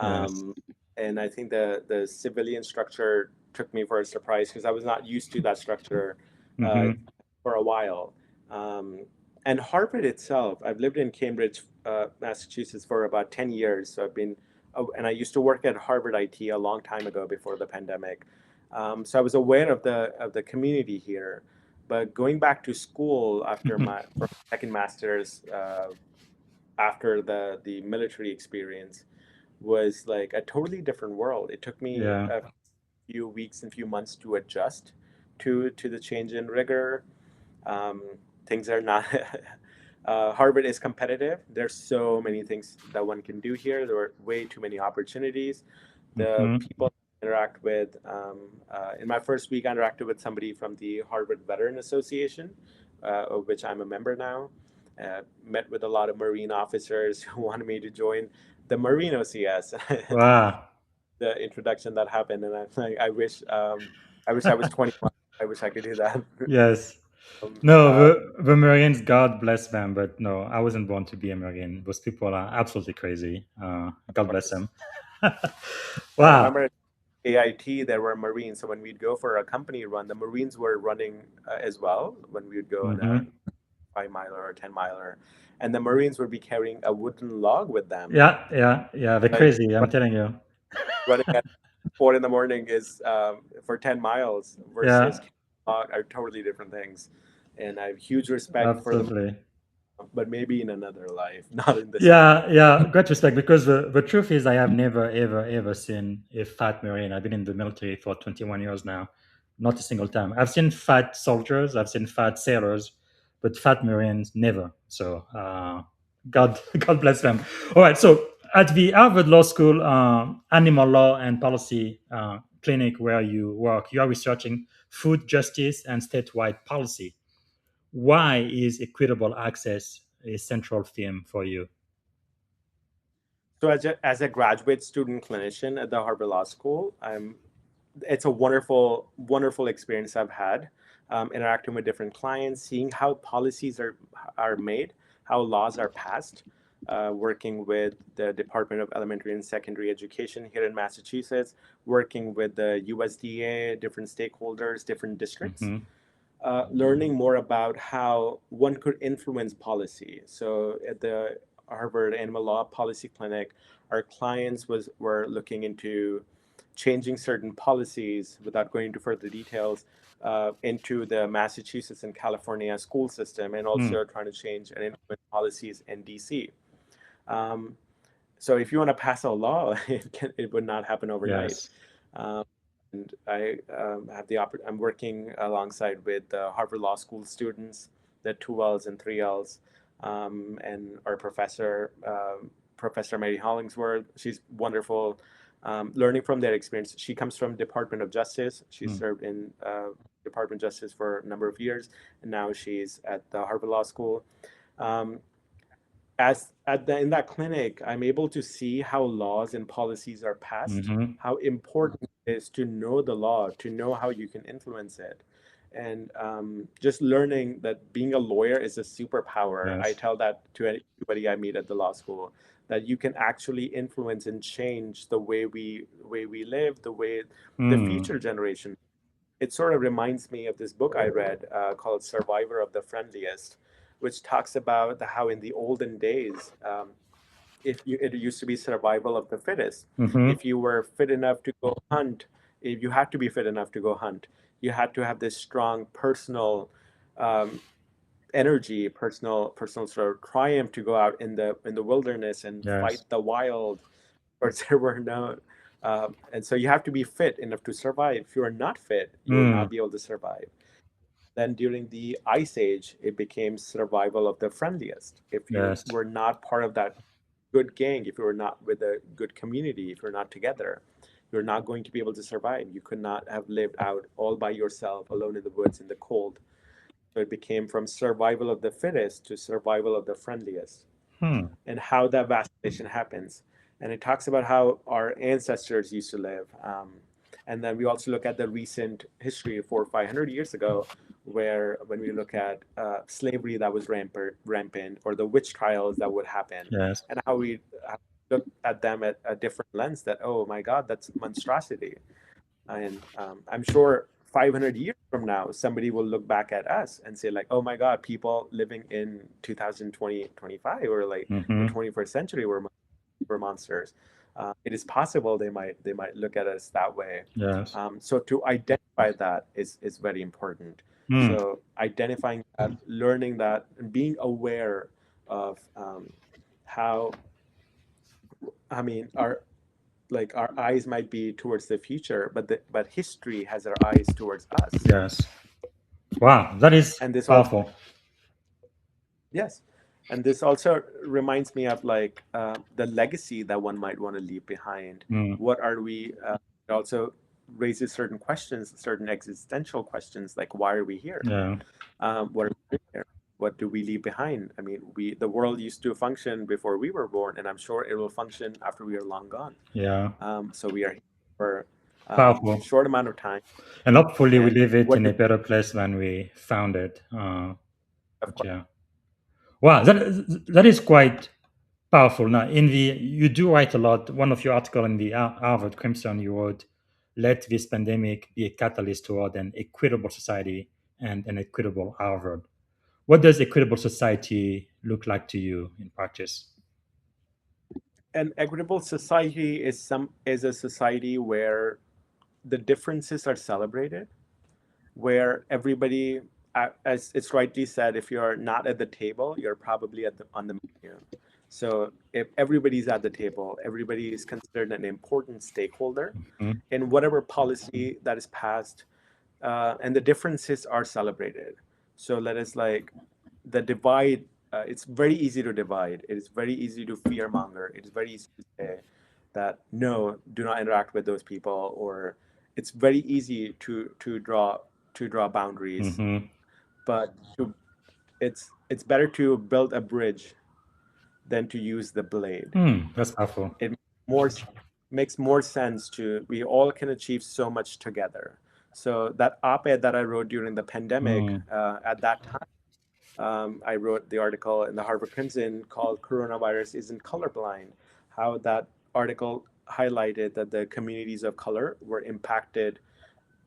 Speaker 4: Yes.
Speaker 3: Um, and I think the civilian structure took me for a surprise because I was not used to that structure uh,
Speaker 4: Mm-hmm.
Speaker 3: for a while. Um, and Harvard itself, I've lived in Cambridge, Massachusetts for about 10 years. So I've been, oh, and I used to work at Harvard IT a long time ago before the pandemic. So I was aware of the community here. But going back to school after my for my second master's, after the military experience, was like a totally different world. It took me
Speaker 4: Yeah.
Speaker 3: a few weeks and few months to adjust to the change in rigor. Um, things are not Harvard is competitive. There's so many things that one can do here. There are way too many opportunities. The
Speaker 4: Mm-hmm.
Speaker 3: people I interact with, in my first week, I interacted with somebody from the Harvard Veteran Association, of which I'm a member now. Met with a lot of Marine officers who wanted me to join the Marine OCS.
Speaker 4: Wow.
Speaker 3: The introduction that happened, and I'm like, I wish I was 21. I wish I could do that.
Speaker 4: Yes.
Speaker 3: Um,
Speaker 4: No,
Speaker 3: uh,
Speaker 4: the Marines, God bless them, but no, I wasn't born to be a Marine. Those people are absolutely crazy. God bless them.
Speaker 3: I
Speaker 4: Wow.
Speaker 3: remember AIT, there were Marines. So when we'd go for a company run, the Marines were running as well when we would go on a
Speaker 4: Hmm.
Speaker 3: 5 miler or 10 miler. And the Marines would be carrying a wooden log with them.
Speaker 4: Yeah, yeah, yeah. They're
Speaker 3: Like
Speaker 4: crazy. I'm telling you.
Speaker 3: running at 4 in the morning is for 10 miles versus
Speaker 4: Yeah,
Speaker 3: log are totally different things. And I have huge respect for them,
Speaker 4: absolutely.
Speaker 3: but maybe in another life, not in this one.
Speaker 4: Yeah, yeah. Great respect, because the truth is, I have never, ever, ever seen a fat Marine. I've been in the military for 21 years now. Not a single time. I've seen fat soldiers, I've seen fat sailors, but fat Marines, never. So, God, God bless them. All right. So, at the Harvard Law School Animal Law and Policy Clinic where you work, you are researching food justice and statewide policy. Why is equitable access a central theme for you?
Speaker 3: So as a graduate student clinician at the Harvard Law School, it's a wonderful experience I've had, interacting with different clients, seeing how policies are made, how laws are passed, working with the Department of Elementary and Secondary Education here in Massachusetts, working with the USDA, different stakeholders, different districts,
Speaker 4: Hmm.
Speaker 3: learning more about how one could influence policy. So at the Harvard Animal Law Policy Clinic, our clients were looking into changing certain policies without going into further details, into the Massachusetts and California school system, and also trying to change and implement policies in DC. Um, so if you want to pass a law, it would not happen overnight.
Speaker 4: Yes.
Speaker 3: Um, and I have I'm working alongside with the Harvard Law School students, the 2Ls and 3Ls, and our professor, Professor Mary Hollingsworth. She's wonderful. Learning from their experience. She comes from Department of Justice. She
Speaker 4: Mm.
Speaker 3: served in Department of Justice for a number of years, and now she's at the Harvard Law School. Um, in that clinic, I'm able to see how laws and policies are passed,
Speaker 4: Hmm.
Speaker 3: how important it is to know the law, to know how you can influence it, and just learning that being a lawyer is a superpower. I
Speaker 4: Yes.
Speaker 3: tell that to anybody I meet at the law school, that you can actually influence and change the way we live, the
Speaker 4: Mm.
Speaker 3: future generation. It sort of reminds me of this book I read called Survivor of the Friendliest, which talks about how in the olden days, it used to be survival of the fittest.
Speaker 4: Hmm.
Speaker 3: If you were fit enough to go hunt, if you had to be fit enough to go hunt, you had to have this strong personal um, energy, personal sort of triumph to go out in the wilderness and fight
Speaker 4: Yes.
Speaker 3: the wild, or there were no. And so you have to be fit enough to survive. If you are not fit, you will
Speaker 4: Mm.
Speaker 3: not be able to survive. Then during the Ice Age, it became survival of the friendliest. If you
Speaker 4: Yes.
Speaker 3: were not part of that good gang, if you were not with a good community, if you're not together, you're not going to be able to survive. You could not have lived out all by yourself, alone in the woods in the cold. So it became from survival of the fittest to survival of the friendliest,
Speaker 4: Hmm.
Speaker 3: and how that vacillation happens. And it talks about how our ancestors used to live. And then we also look at the recent history of 400 or 500 years ago, where when we look at slavery that was rampant, or the witch trials that would happen,
Speaker 4: Yes.
Speaker 3: and how we look at them at a different lens, that, oh my God, that's monstrosity. And I'm sure 500 years from now, somebody will look back at us and say, like, oh my God, people living in 2020, 25, or like the
Speaker 4: Hmm.
Speaker 3: 21st century were monsters. It is possible they might look at us that way.
Speaker 4: Yes.
Speaker 3: So to identify that is very important.
Speaker 4: Mm.
Speaker 3: So identifying that, learning that, and being aware of how, I mean, our eyes might be towards the future, but history has our eyes towards us.
Speaker 4: Yes. Wow, that is
Speaker 3: And this also,
Speaker 4: powerful.
Speaker 3: yes, And this also reminds me of like the legacy that one might want to leave behind.
Speaker 4: Mm,
Speaker 3: What are we? It also raises certain questions, certain existential questions, like why are we here?
Speaker 4: yeah,
Speaker 3: What are we doing here? What do we leave behind? I mean, the world used to function before we were born, and I'm sure it will function after we are long gone.
Speaker 4: yeah.
Speaker 3: So we are here for a
Speaker 4: Powerful.
Speaker 3: short amount of time,
Speaker 4: And hopefully we
Speaker 3: and
Speaker 4: leave it
Speaker 3: what
Speaker 4: in
Speaker 3: do
Speaker 4: a better place than we found it.
Speaker 3: of
Speaker 4: But
Speaker 3: course.
Speaker 4: yeah. Wow, that is quite powerful. Now, you do write a lot. One of your article in the Harvard Crimson, you wrote, "Let this pandemic be a catalyst toward an equitable society and an equitable Harvard." What does equitable society look like to you in practice?
Speaker 3: An equitable society is a society where the differences are celebrated, where everybody, as it's rightly said, if you're not at the table, you're probably on the menu. So if everybody's at the table, everybody is considered an important stakeholder
Speaker 4: Mm,
Speaker 3: in whatever policy that is passed, and the differences are celebrated. So let us like the divide. It's very easy to divide. It is very easy to fearmonger. It is very easy to say that no, do not interact with those people, or it's very easy to draw boundaries.
Speaker 4: mm-hmm.
Speaker 3: But it's better to build a bridge than to use the blade.
Speaker 4: That's powerful.
Speaker 3: It more makes more sense to we all can achieve so much together. So that op-ed that I wrote during the pandemic,
Speaker 4: Mm,
Speaker 3: at that time, I wrote the article in the Harvard Crimson called "Coronavirus Isn't Colorblind." How that article highlighted that the communities of color were impacted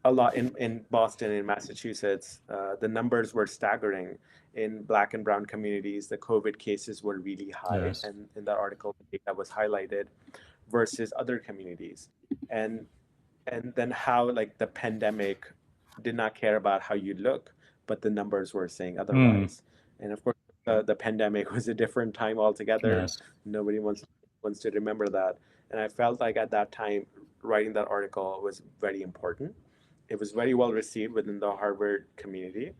Speaker 3: a lot in Boston, in Massachusetts. The numbers were staggering. In Black and Brown communities, the COVID cases were really high,
Speaker 4: yes.
Speaker 3: and in that article, that was highlighted versus other communities, and and then how like the pandemic did not care about how you look, but the numbers were saying
Speaker 4: Mm,
Speaker 3: otherwise. And of course, the pandemic was a different time altogether.
Speaker 4: yes.
Speaker 3: Nobody wants to remember that. And I felt like at that time, writing that article was very important. It was very well received within the Harvard community,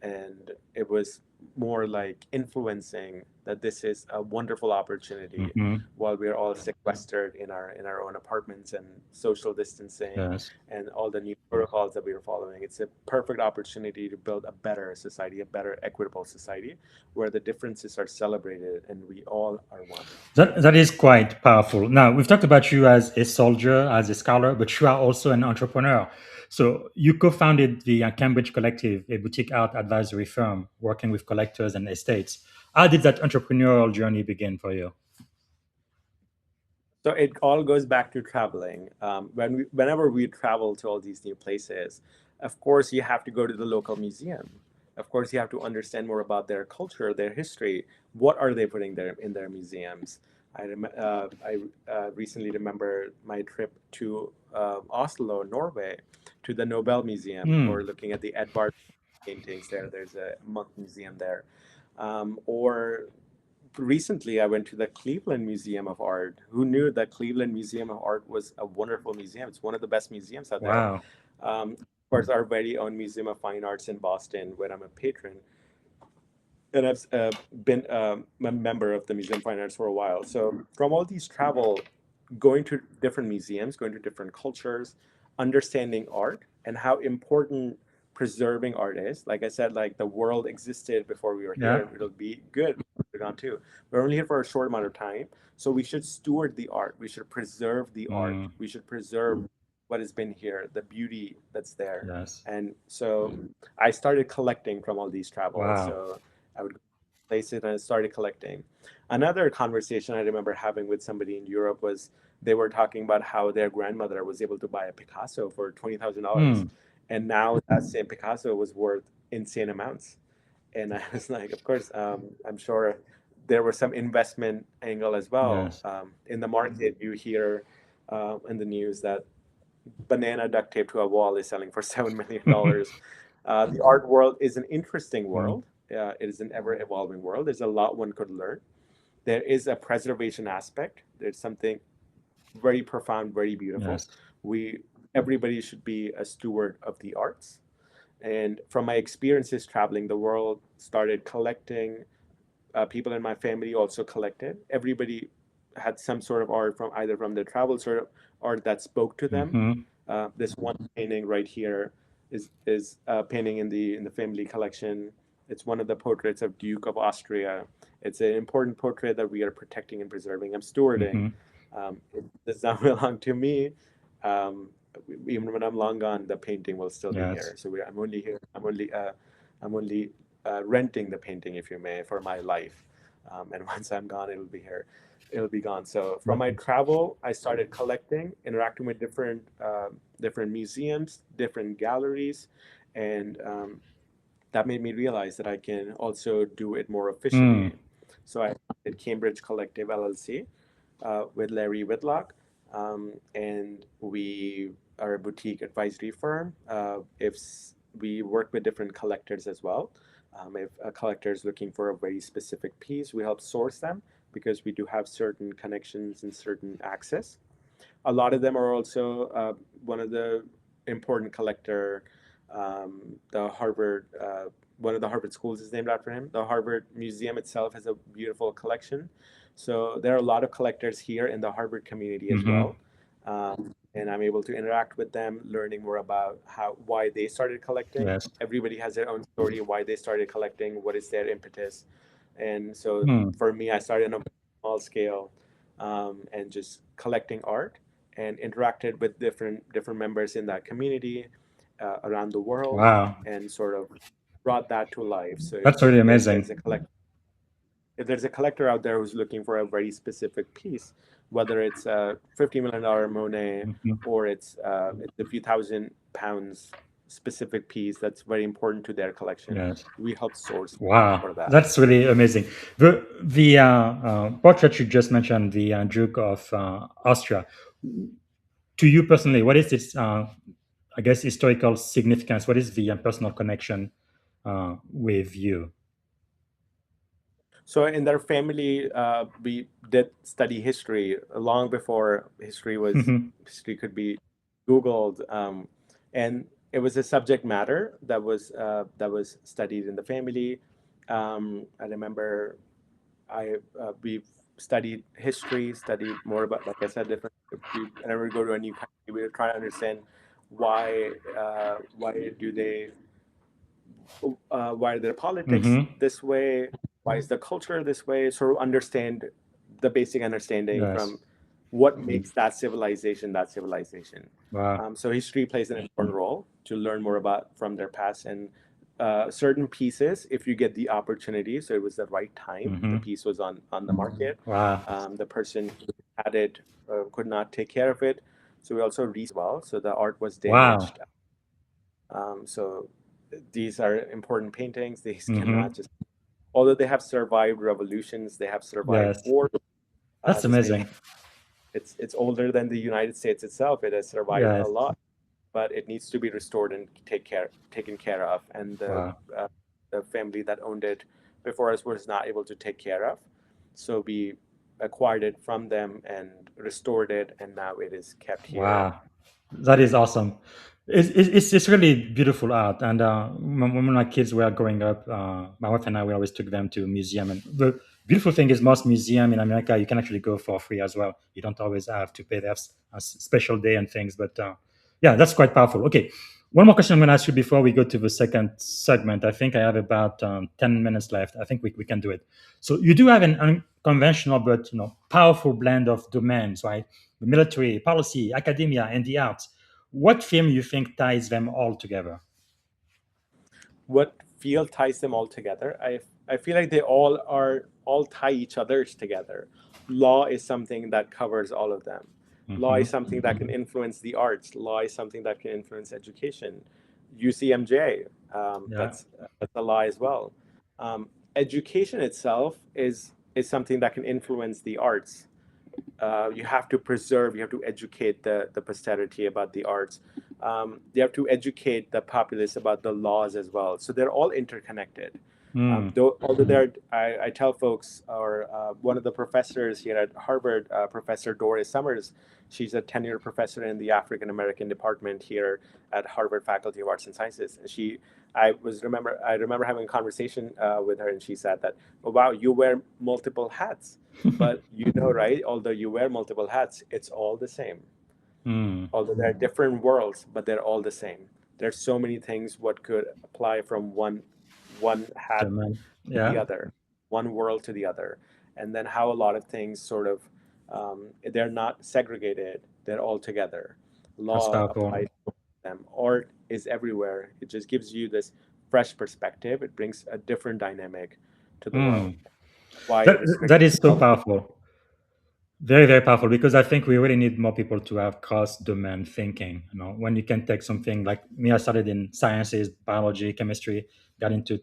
Speaker 3: and it was more like influencing that this is a wonderful opportunity
Speaker 4: Hmm.
Speaker 3: while we're all sequestered in our own apartments and social distancing
Speaker 4: Yes.
Speaker 3: and all the new protocols that we are following. It's a perfect opportunity to build a better society, a better equitable society where the differences are celebrated and we all are one.
Speaker 4: That is quite powerful. Now, we've talked about you as a soldier, as a scholar, but you are also an entrepreneur. So you co-founded the Cambridge Collective, a boutique art advisory firm working with collectors and estates. How did that entrepreneurial journey begin for you?
Speaker 3: So it all goes back to traveling. Whenever we travel to all these new places, of course you have to go to the local museum. Of course you have to understand more about their culture, their history. What are they putting there in their museums? I recently remember my trip to Oslo, Norway, to the Nobel Museum,
Speaker 4: Hmm.
Speaker 3: or looking at the Edvard paintings there. There's a monk museum there, or recently I went to the Cleveland Museum of Art. Who knew that Cleveland Museum of Art was a wonderful museum? It's one of the best museums out there.
Speaker 4: Wow.
Speaker 3: Of course, our very own Museum of Fine Arts in Boston, where I'm a patron, and I've been a member of the Museum of Fine Arts for a while. So from all these travel, going to different museums, going to different cultures, understanding art and how important preserving art is. Like I said, like the world existed before we were
Speaker 4: Yeah.
Speaker 3: here. It'll be good. We're gone too. We're only here for a short amount of time. So we should steward the art. We should preserve the art.
Speaker 4: Mm,
Speaker 3: We should preserve what has been here, the beauty that's there.
Speaker 4: yes.
Speaker 3: And so I started collecting from all these travels.
Speaker 4: Wow.
Speaker 3: So I would place it and I started collecting. Another conversation I remember having with somebody in Europe was they were talking about how their grandmother was able to buy a Picasso for $20,000,
Speaker 4: Hmm.
Speaker 3: and now that same Picasso was worth insane amounts. And I was like, of course, I'm sure there was some investment angle as well.
Speaker 4: Yes.
Speaker 3: In the market, you hear in the news that banana duct tape to a wall is selling for $7 million. The art world is an interesting
Speaker 4: Mm,
Speaker 3: world. It is an ever evolving world. There's a lot one could learn. There is a preservation aspect. There's something very profound, very beautiful.
Speaker 4: yes.
Speaker 3: We Everybody should be a steward of the arts. And from my experiences traveling the world, started collecting, people in my family also collected. Everybody had some sort of art from either from their travels or art that spoke to them.
Speaker 4: Mm-hmm.
Speaker 3: This one painting right here is a painting in the family collection. It's one of the portraits of Duke of Austria. It's an important portrait that we are protecting and preserving. I'm stewarding.
Speaker 4: Mm-hmm.
Speaker 3: It does not belong to me. Um, Even when I'm long gone, the painting will still be
Speaker 4: Yes.
Speaker 3: here. So I'm only here. I'm only renting the painting, if you may, for my life. And once I'm gone, it'll be here. It'll be gone. So from my
Speaker 4: Okay.
Speaker 3: travel, I started collecting, interacting with different museums, different galleries, and that made me realize that I can also do it more
Speaker 4: Mm.
Speaker 3: efficiently. So I did Cambridge Collective LLC with Larry Whitlock, and we are a boutique advisory firm. If we work with different collectors as well. If a collector is looking for a very specific piece, we help source them because we do have certain connections and certain access. A lot of them are also one of the important collector. The Harvard, one of the Harvard schools is named after him. The Harvard Museum itself has a beautiful collection. So there are a lot of collectors here in the Harvard community as
Speaker 4: Mm-hmm.
Speaker 3: well. And I'm able to interact with them, learning more about why they started collecting.
Speaker 4: Yes.
Speaker 3: Everybody has their own story, why they started collecting, what is their impetus. And so
Speaker 4: Mm.
Speaker 3: for me, I started on a small scale and just collecting art and interacted with different members in that community around the world
Speaker 4: Wow.
Speaker 3: and sort of brought that to life. So
Speaker 4: That's really
Speaker 3: if there's
Speaker 4: amazing.
Speaker 3: a collector out there who's looking for a very specific piece, whether it's a $50 million Monet
Speaker 4: Mm-hmm.
Speaker 3: or it's a few thousand pounds specific piece that's very important to their collection,
Speaker 4: Yes.
Speaker 3: we help source
Speaker 4: Wow,
Speaker 3: for that.
Speaker 4: that's really amazing. The portrait you just mentioned, the Duke of Austria. To you personally, what is its, I guess, historical significance? What is the personal connection with you?
Speaker 3: So in their family, we did study history long before
Speaker 4: Mm-hmm.
Speaker 3: history could be Googled, and it was a subject matter that was studied in the family. I remember we've studied history, studied more about, like I said, different. Whenever we go to a new country, we try to understand why do they why are their politics
Speaker 4: Mm-hmm.
Speaker 3: this way? Why is the culture this way? Sort of understand the basic understanding
Speaker 4: Yes.
Speaker 3: from what makes that civilization that civilization.
Speaker 4: Wow.
Speaker 3: So history plays an important role to learn more about from their past and certain pieces. If you get the opportunity, so it was the right time. The
Speaker 4: Mm-hmm.
Speaker 3: piece was on the market.
Speaker 4: Wow.
Speaker 3: The person who had it could not take care of it, so we also well. So the art was
Speaker 4: Wow.
Speaker 3: damaged. So these are important paintings. These
Speaker 4: Mm-hmm.
Speaker 3: cannot just, although they have survived revolutions, they have survived
Speaker 4: Yes.
Speaker 3: wars.
Speaker 4: That's
Speaker 3: This painting,
Speaker 4: amazing.
Speaker 3: it's older than the United States itself. It has survived a
Speaker 4: Yes.
Speaker 3: lot, but it needs to be restored and taken care of. And
Speaker 4: Wow.
Speaker 3: the family that owned it before us was not able to take care of, so we acquired it from them and restored it, and now it is kept here.
Speaker 4: Wow, that is awesome. It's really beautiful art. And when my kids were growing up, my wife and I, we always took them to museum. And the beautiful thing is, most museum in America, you can actually go for free as well. You don't always have to pay. They have a special day and things. But yeah, that's quite powerful. Okay, one more question I'm going to ask you before we go to the second segment. I think I have about 10 minutes left. I think we can do it. So you do have an unconventional but powerful blend of domains, right? The military, policy, academia, and the arts. What theme you think ties them all together?
Speaker 3: What field ties them all together? I feel like they all tie each other's together. Law is something that covers all of them. Law
Speaker 4: Mm-hmm.
Speaker 3: is something that can influence the arts. Law is something that can influence education. UCMJ,
Speaker 4: Yeah.
Speaker 3: that's a law as well. Education itself is something that can influence the arts. You have to preserve, you have to educate the posterity about the arts. You have to educate the populace about the laws as well. So they're all interconnected.
Speaker 4: Mm.
Speaker 3: Although I tell folks, or one of the professors here at Harvard, Professor Doris Summers, she's a tenured professor in the African American department here at Harvard Faculty of Arts and Sciences. And she I remember having a conversation with her, and she said that, oh, wow, you wear multiple hats, but right? Although you wear multiple hats, it's all the same.
Speaker 4: Mm.
Speaker 3: Although there are different worlds, but they're all the same. There's so many things what could apply from one hat
Speaker 4: Domain.
Speaker 3: to the
Speaker 4: Yeah,
Speaker 3: other, one world to the other, and then how a lot of things sort of they're not segregated; they're all together.
Speaker 4: that's
Speaker 3: Law
Speaker 4: powerful.
Speaker 3: applies to them. Art is everywhere. It just gives you this fresh perspective. It brings a different dynamic to the world.
Speaker 4: Mm.
Speaker 3: Why
Speaker 4: That
Speaker 3: it is
Speaker 4: that is so
Speaker 3: critical.
Speaker 4: powerful. Very, very powerful because I think we really need more people to have cross-domain thinking. When you can take something like me, I started in sciences, biology, chemistry, got into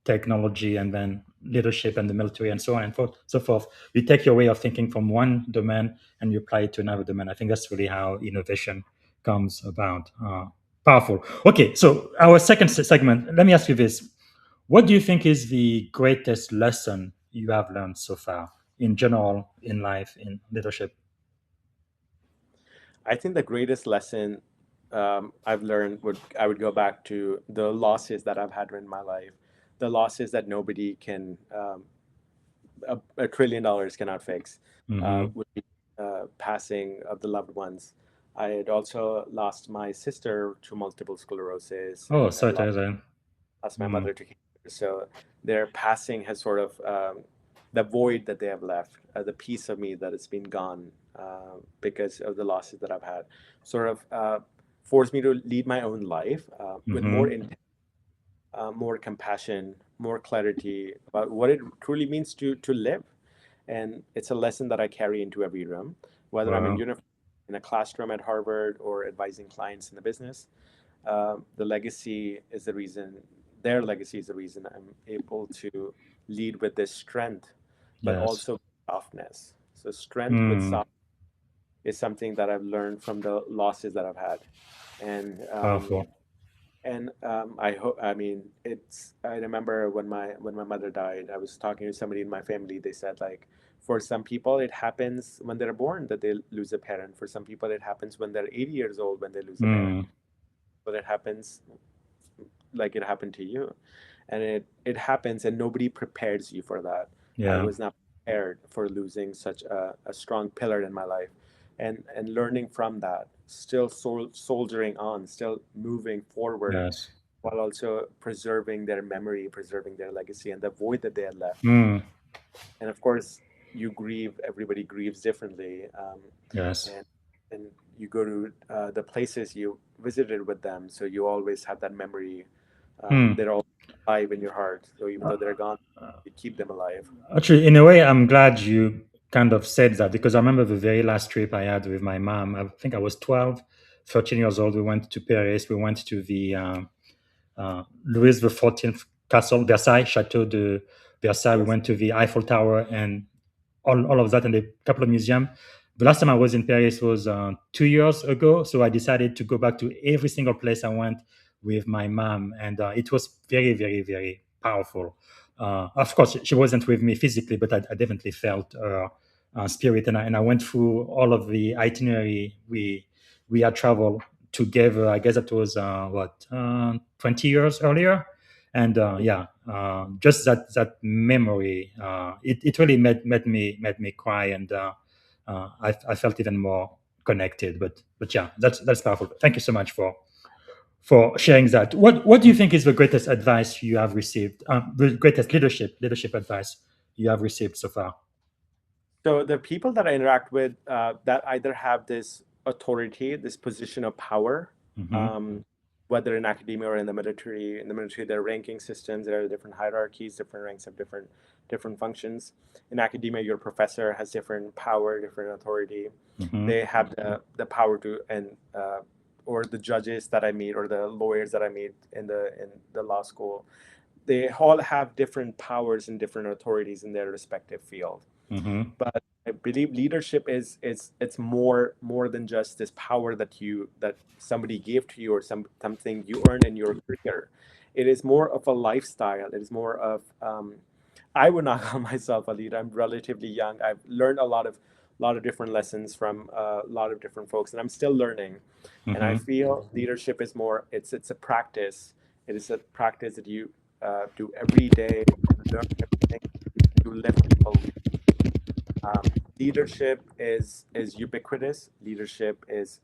Speaker 4: technology, and then leadership and the military, and so on and so forth. You take your way of thinking from one domain and you apply it to another domain. I think that's really how innovation comes about. Powerful. Okay, so our second segment. Let me ask you this: what do you think is the greatest lesson you have learned so far, in general, in life, in leadership?
Speaker 3: I think the greatest lesson I've learned would I would go back to the losses that I've had in my life, the losses that nobody can $1 trillion cannot fix,
Speaker 4: Mm-hmm.
Speaker 3: would be passing of the loved ones. I had also lost my sister to multiple sclerosis,
Speaker 4: Oh,
Speaker 3: and
Speaker 4: sorry to hear that.
Speaker 3: lost my
Speaker 4: Mm,
Speaker 3: mother to cancer. So their passing has sort of the void that they have left, the piece of me that has been gone because of the losses that I've had, sort of forced me to lead my own life with more
Speaker 4: mm-hmm.
Speaker 3: more compassion, more clarity about what it truly means to live. And it's a lesson that I carry into every room, whether I'm
Speaker 4: Wow.
Speaker 3: in a classroom at Harvard or advising clients in the business. The legacy is the reason, their legacy is the reason I'm able to lead with this strength, but
Speaker 4: Yes.
Speaker 3: also softness. So, strength with
Speaker 4: Mm,
Speaker 3: soft is something that I've learned from the losses that I've had. And
Speaker 4: powerful.
Speaker 3: I hope. I mean, it's. I remember when my mother died. I was talking to somebody in my family. They said like, for some people it happens when they're born that they lose a parent. For some people it happens when they're 80 years old when they lose a parent.
Speaker 4: Mm,
Speaker 3: But it happens like it happened to you, and it happens, and nobody prepares you for that. I
Speaker 4: yeah.
Speaker 3: was not prepared for losing such a strong pillar in my life, and learning from that, still soldiering on, still moving forward
Speaker 4: Yes.
Speaker 3: while also preserving their memory, preserving their legacy, and the void that they had left.
Speaker 4: Mm,
Speaker 3: And of course, you grieve. Everybody grieves differently,
Speaker 4: yes.
Speaker 3: and and you go to the places you visited with them, so you always have that memory.
Speaker 4: Mm.
Speaker 3: They're all alive in your heart, so even though they're gone, you keep them alive.
Speaker 4: Actually, in a way, I'm glad you kind of said that because I remember the very last trip I had with my mom. I think I was 12, 13 years old. We went to Paris. We went to the Louis the 14th Castle, Versailles, Chateau de Versailles. We
Speaker 3: Yes.
Speaker 4: went to the Eiffel Tower and all of that and a couple of museums. The last time I was in Paris was 2 years ago. So I decided to go back to every single place I went with my mom. And it was very, very, very powerful. Of course, she wasn't with me physically, but I definitely felt her spirit. And I went through all of the itinerary we had traveled together. I guess that was 20 years earlier. And yeah, just that memory, it really made me cry, and I felt even more connected. But yeah, that's powerful. Thank you so much for sharing that. What do you think is the greatest advice you have received? The greatest leadership advice you have received so far?
Speaker 3: So the people that I interact with that either have this authority, this position of power,
Speaker 4: Hmm.
Speaker 3: um, whether in academia or in the military, there are ranking systems. There are different hierarchies, different ranks have different functions. In academia, your professor has different power, different authority.
Speaker 4: Hmm.
Speaker 3: They have the power to and or the judges that I meet or the lawyers that I meet in the law school. They all have different powers and different authorities in their respective field,
Speaker 4: Hmm.
Speaker 3: but I believe leadership is it's more than just this power that somebody gave to you or something you earn in your career. It is more of a lifestyle. It is more of I would not call myself a leader. I'm relatively young. I've learned a lot of different lessons from a lot of different folks, and I'm still learning. And I
Speaker 4: Hmm.
Speaker 3: feel leadership is more. It's a practice. It is a practice that you do every day, learn everything, you lift people. Leadership is ubiquitous. Leadership is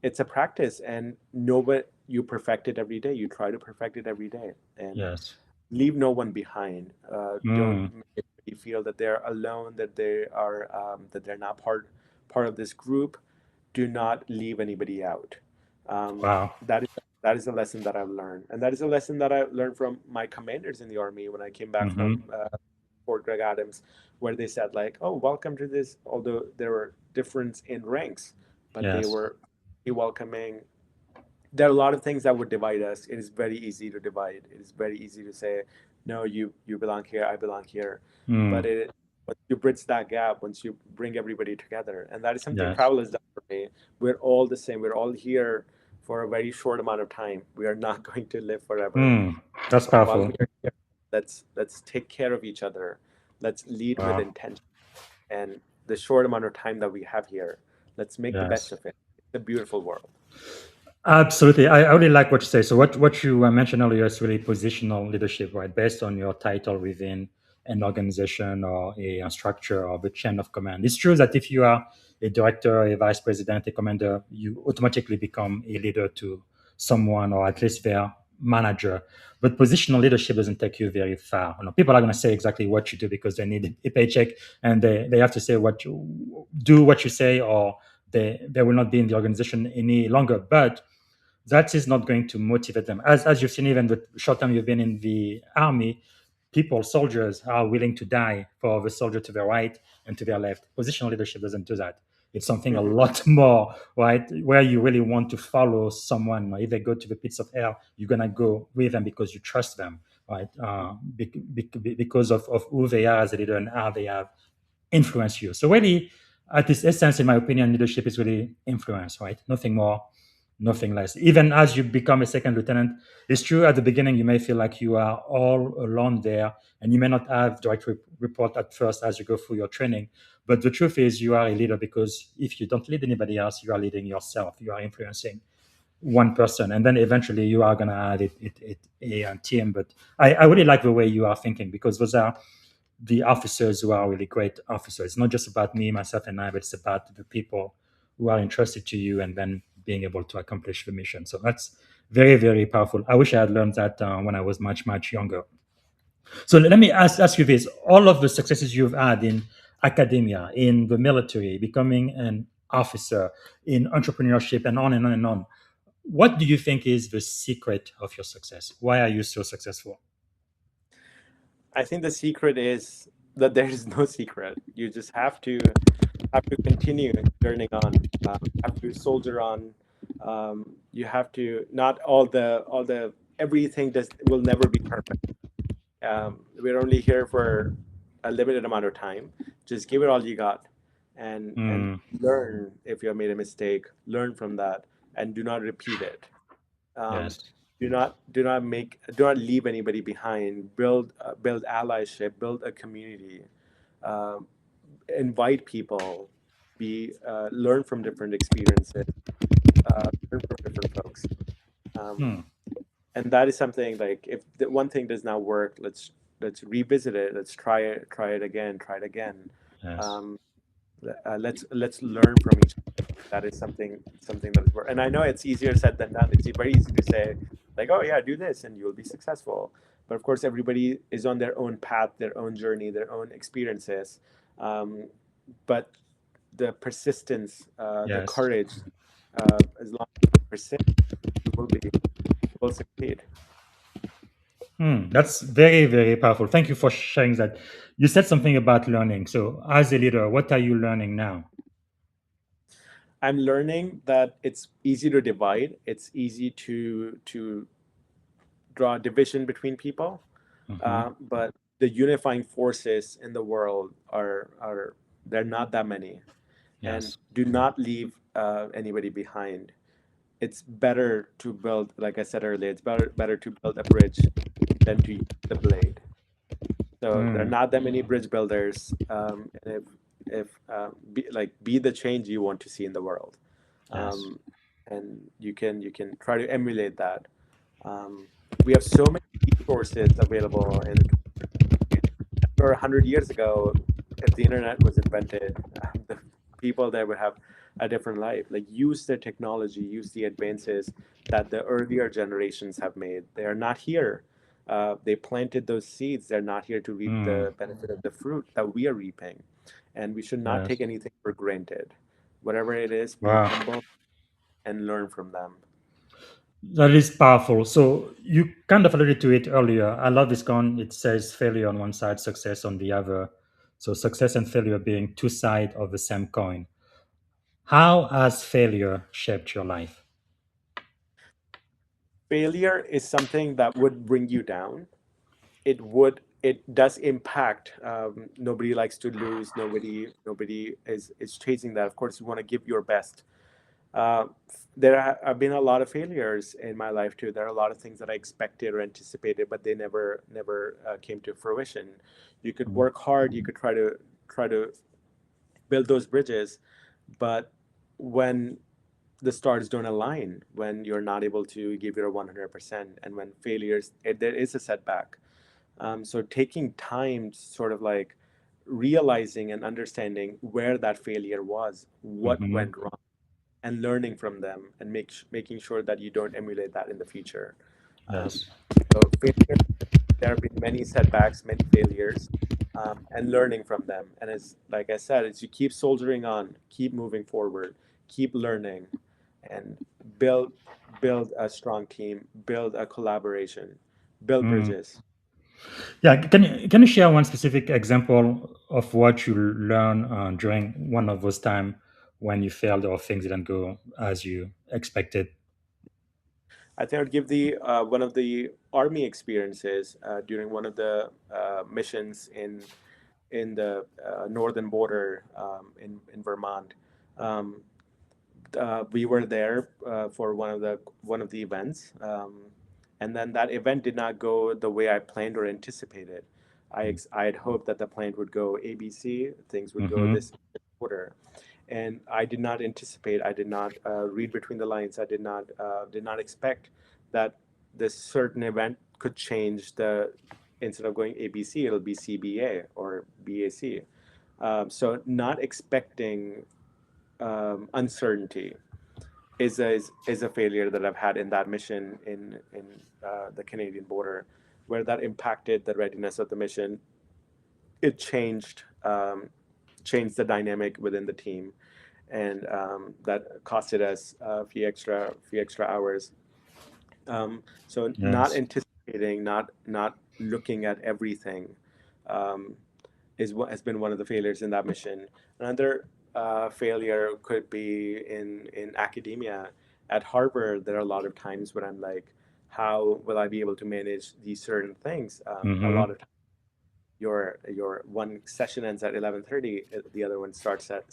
Speaker 3: it's a practice, and nobody you perfect it every day. You try to perfect it every day, and
Speaker 4: Yes.
Speaker 3: leave no one behind. Don't
Speaker 4: Mm.
Speaker 3: make anybody feel that they're alone, that they're not part of this group. Do not leave anybody out.
Speaker 4: Wow.
Speaker 3: That is a lesson that I've learned, and that is a lesson that I learned from my commanders in the army when I came back from
Speaker 4: Mm-hmm.
Speaker 3: Fort Greg Adams, where they said like, "Oh, welcome to this." Although there were difference in ranks, but they
Speaker 4: Yes.
Speaker 3: were welcoming. There are a lot of things that would divide us. It is very easy to divide. It is very easy to say, no, you belong here, I belong here. But
Speaker 4: Mm.
Speaker 3: once you bridge that gap, once you bring everybody together, and that is something
Speaker 4: Yes.
Speaker 3: travel has done for me. We're all the same. We're all here for a very short amount of time. We are not going to live forever.
Speaker 4: Mm. That's
Speaker 3: While
Speaker 4: powerful.
Speaker 3: we are here, let's take care of each other. Let's lead with
Speaker 4: Wow.
Speaker 3: intention. And the short amount of time that we have here, let's make the best
Speaker 4: Yes.
Speaker 3: of it. It's a beautiful world.
Speaker 4: Absolutely. I really like what you say. So what you mentioned earlier is really positional leadership, right? Based on your title within an organization or a structure or the chain of command. It's true that if you are a director, a vice president, a commander, you automatically become a leader to someone or at least their manager. But positional leadership doesn't take you very far. You know, people are going to say exactly what you do because they need a paycheck, and they have to say what you do, what you say, or they will not be in the organization any longer. But that is not going to motivate them. As you've seen, even the short time you've been in the army, people, soldiers are willing to die for the soldier to their right and to their left. Positional leadership doesn't do that. It's something a
Speaker 3: Mhm.
Speaker 4: lot more, right? Where you really want to follow someone. If they go to the pits of hell, you're gonna go with them because you trust them, right? Because of who they are as a leader and how they have influenced you. So really, at its essence, in my opinion, leadership is really influence, right? Nothing more, nothing less. Even as you become a second lieutenant, it's true at the beginning you may feel like you are all alone there, and you may not have direct report at first as you go through your training. But the truth is, you are a leader because if you don't lead anybody else, you are leading yourself. You are influencing one person, and then eventually you are going to add a team. But I really like the way you are thinking because those are the officers who are really great officers. It's not just about me, myself, and I, but it's about the people who are entrusted to you and then being able to accomplish the mission. So that's very, very powerful. I wish I had learned that when I was much, much younger. So let me ask you this. All of the successes you've had in academia, in the military, becoming an officer, in entrepreneurship, and on and on and on, what do you think is the secret of your success? Why are you so successful?
Speaker 3: I think the secret is that there is no secret. You just have to continue learning on. Have to soldier on. You have to not all the everything does will never be perfect. We're only here for a limited amount of time. Just give it all you got, and
Speaker 4: Mm,
Speaker 3: learn if you have made a mistake. Learn from that, and do not repeat it. Um,
Speaker 4: yes.
Speaker 3: do not leave anybody behind. Build allyship. Build a community. Um, Invite people. Learn from different experiences. Learn from different folks. Um,
Speaker 4: Hmm.
Speaker 3: and that is something like if the one thing does not work, let's revisit it. Let's try it again. Try it again.
Speaker 4: Yes.
Speaker 3: Um, let's learn from each other. That is something that is work. And I know it's easier said than done. It's very easy to say like, oh yeah, do this and you'll be successful. But of course, everybody is on their own path, their own journey, their own experiences. Um, but the persistence, the
Speaker 4: Yes.
Speaker 3: courage, as long as you persist, you will succeed.
Speaker 4: Hmm, that's very, very powerful. Thank you for sharing that. You said something about learning. So, as a leader, what are you learning now?
Speaker 3: I'm learning that it's easy to divide. It's easy to draw division between people,
Speaker 4: Hmm.
Speaker 3: but the unifying forces in the world are they're not that many, and
Speaker 4: Yes.
Speaker 3: do not leave anybody behind. It's better to build, like I said earlier, it's better to build a bridge than to use the blade. So there are
Speaker 4: Hmm.
Speaker 3: not that many bridge builders, and be the change you want to see in the world,
Speaker 4: Yes.
Speaker 3: um, and you can try to emulate that. We have so many resources available in the or 100 years ago, if the internet was invented, the people there would have a different life. Like, use the technology, use the advances that the earlier generations have made. They are not here. They planted those seeds. They're not here to reap
Speaker 4: Mm,
Speaker 3: the benefit of the fruit that we are reaping. And we should not take
Speaker 4: yes.
Speaker 3: anything for granted. Whatever it is, be
Speaker 4: Wow.
Speaker 3: humble and learn from them.
Speaker 4: That is powerful. So you kind of alluded to it earlier. I love this con. It says failure on one side, success on the other. So success and failure being two sides of the same coin. How has failure shaped your life?
Speaker 3: Failure is something that would bring you down. It does impact. Nobody likes to lose. Nobody is chasing that. Of course, you want to give your best. Have been a lot of failures in my life too. There are a lot of things that I expected or anticipated, but they never came to fruition. You could
Speaker 4: Mm,
Speaker 3: work hard. You could try to build those bridges, but when the stars don't align, when you're not able to give your 100%, and when there is a setback. So taking time, sort of like realizing and understanding where that failure was, what
Speaker 4: mhm.
Speaker 3: went wrong, and learning from them, and making sure that you don't emulate that in the future. Um,
Speaker 4: Yes.
Speaker 3: so failure, there have been many setbacks, many failures, and learning from them. And it's like I said, it's you keep soldiering on, keep moving forward, keep learning, and build build a strong team, build a collaboration, build
Speaker 4: Mm.
Speaker 3: bridges.
Speaker 4: Yeah. Can you share one specific example of what you learned during one of those time when you failed or things didn't go as you expected?
Speaker 3: I think I would give the one of the army experiences during one of the missions in the northern border in Vermont. Um, we were there for one of the events, and then that event did not go the way I planned or anticipated. I had hoped that the plan would go ABC, things would go
Speaker 4: Mm-hmm.
Speaker 3: this order, and I did not anticipate. I did not read between the lines. I did not expect that this certain event could change the instead of going ABC, it'll be CBA or BAC. So not expecting uncertainty is a failure that I've had in that mission in the Canadian border, where that impacted the readiness of the mission. It changed the dynamic within the team, and that costed us a few extra hours. So not
Speaker 4: Yes.
Speaker 3: anticipating, not looking at everything, um, is what has been one of the failures in that mission. Another failure could be in academia. At Harvard, there are a lot of times when I'm like, how will I be able to manage these certain things? A
Speaker 4: Mm-hmm.
Speaker 3: lot of your one session ends at 11:30, the other one starts at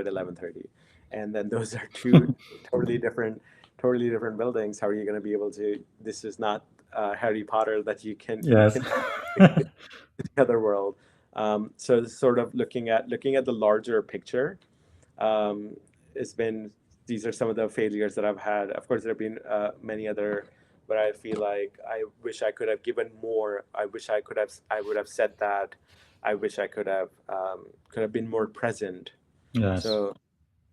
Speaker 3: 11:30, and then those are two totally different totally different buildings. How are you going to be able to? This is not Harry Potter that you
Speaker 4: Yes.
Speaker 3: can the other world. So sort of looking at the larger picture, um, it's been these are some of the failures that I've had. Of course, there have been many other where I feel like I wish I could have given more. I would have said that. I wish I could have been more present.
Speaker 4: Yes.
Speaker 3: So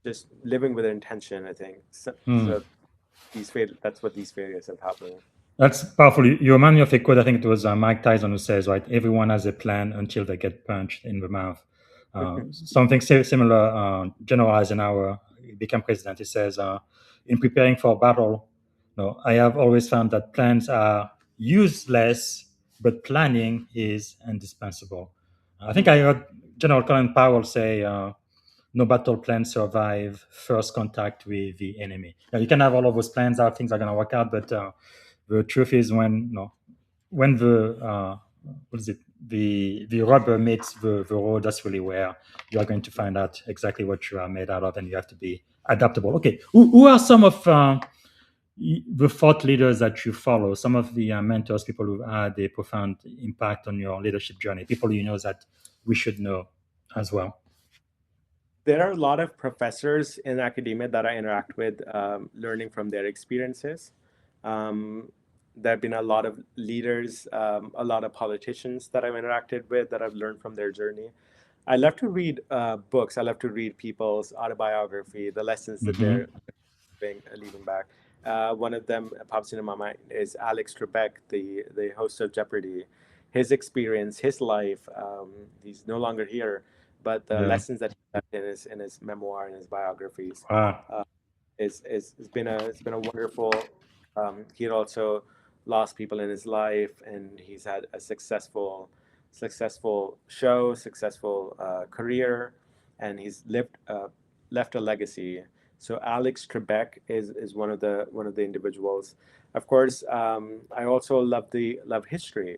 Speaker 3: just living with intention, I think. So,
Speaker 4: Hmm.
Speaker 3: so that's what these failures have happened.
Speaker 4: That's powerful. You remind me of a quote. I think it was Mike Tyson who says, "Right, everyone has a plan until they get punched in the mouth." Something similar. General Eisenhower became president. He says, "In preparing for battle, I have always found that plans are useless, but planning is indispensable." I think I heard General Colin Powell say, "No battle plan survive first contact with the enemy." Now, you can have all of those plans, how things are going to work out, but the truth is when the what is it the rubber meets the road, that's really where you are going to find out exactly what you are made out of, and you have to be adaptable. Okay, who are some of the thought leaders that you follow, some of the mentors, people who had a profound impact on your leadership journey, people you know that we should know as well?
Speaker 3: There are a lot of professors in academia that I interact with, learning from their experiences. Um, there have been a lot of leaders, a lot of politicians that I've interacted with that I've learned from their journey. I love to read books. I love to read people's autobiography, the lessons that
Speaker 4: Mm-hmm.
Speaker 3: they're leaving back. One of them pops into my mind is Alex Trebek, the host of Jeopardy. His experience, his life. He's no longer here, but the
Speaker 4: Yeah.
Speaker 3: lessons that he left in his memoir and his biographies
Speaker 4: Wow.
Speaker 3: is it's been a wonderful. He had also lost people in his life, and he's had a successful show, successful career, and he's left a legacy. So Alex Trebek is one of the individuals. Of course, I also love history.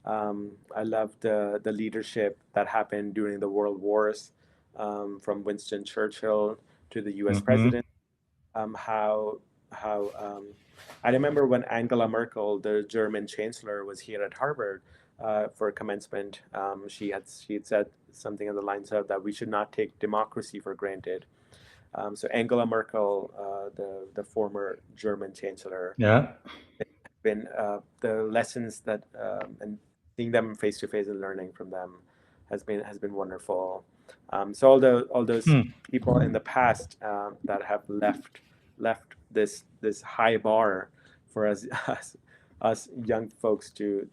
Speaker 3: I love the leadership that happened during the world wars, from Winston Churchill to the U.S.
Speaker 4: Mm-hmm.
Speaker 3: president. How I remember when Angela Merkel, the German chancellor, was here at Harvard for commencement. She had said something on the lines of that we should not take democracy for granted. So Angela Merkel, the former German chancellor,
Speaker 4: Yeah.
Speaker 3: been the lessons that and seeing them face to face and learning from them has been wonderful. So all those
Speaker 4: Hmm.
Speaker 3: people in the past that have left this high bar for us us young folks to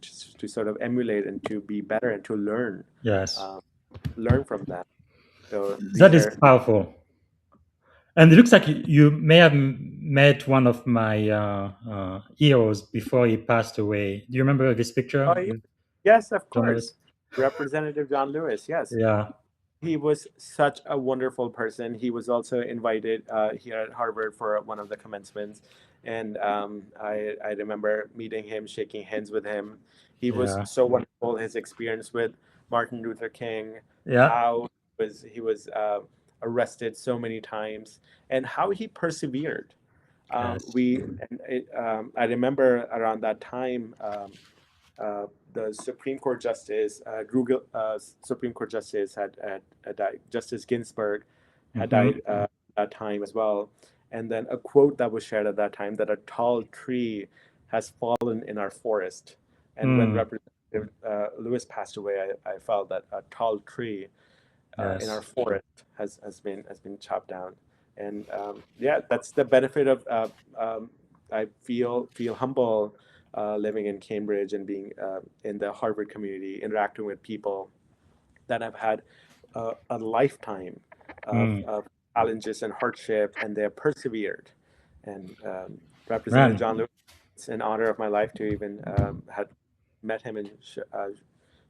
Speaker 3: sort of emulate and to be better and to
Speaker 4: Yes.
Speaker 3: um, learn from them. So
Speaker 4: That
Speaker 3: these
Speaker 4: is
Speaker 3: are
Speaker 4: powerful. And it looks like you may have met one of my heroes before he passed away. Do you remember this picture?
Speaker 3: oh yeah, yes, of
Speaker 4: John Lewis?
Speaker 3: course, Representative John Lewis, yes.
Speaker 4: Yeah.
Speaker 3: He was such a wonderful person. He was also invited here at Harvard for one of the commencements, and I remember meeting him, shaking hands with him. He was
Speaker 4: Yeah.
Speaker 3: so wonderful. His experience with Martin Luther King,
Speaker 4: Yeah.
Speaker 3: how he was arrested so many times, and how he persevered.
Speaker 4: Yes.
Speaker 3: I remember around that time. The Supreme Court Justice, Supreme Court Justice had died. Justice Ginsburg had
Speaker 4: Mm-hmm.
Speaker 3: died at that time as well. And then a quote that was shared at that time that a tall tree has fallen in our forest. And when
Speaker 4: Mm.
Speaker 3: Representative Lewis passed away, I felt that a tall tree in our
Speaker 4: Yes.
Speaker 3: forest has been chopped down. And yeah, that's the benefit of I feel humble living in Cambridge and being in the Harvard community, interacting with people that have had a lifetime
Speaker 4: Mm.
Speaker 3: of challenges and hardship, and they have persevered. And Representative
Speaker 4: Man.
Speaker 3: John Lewis, it's an honor of my life to even had met him and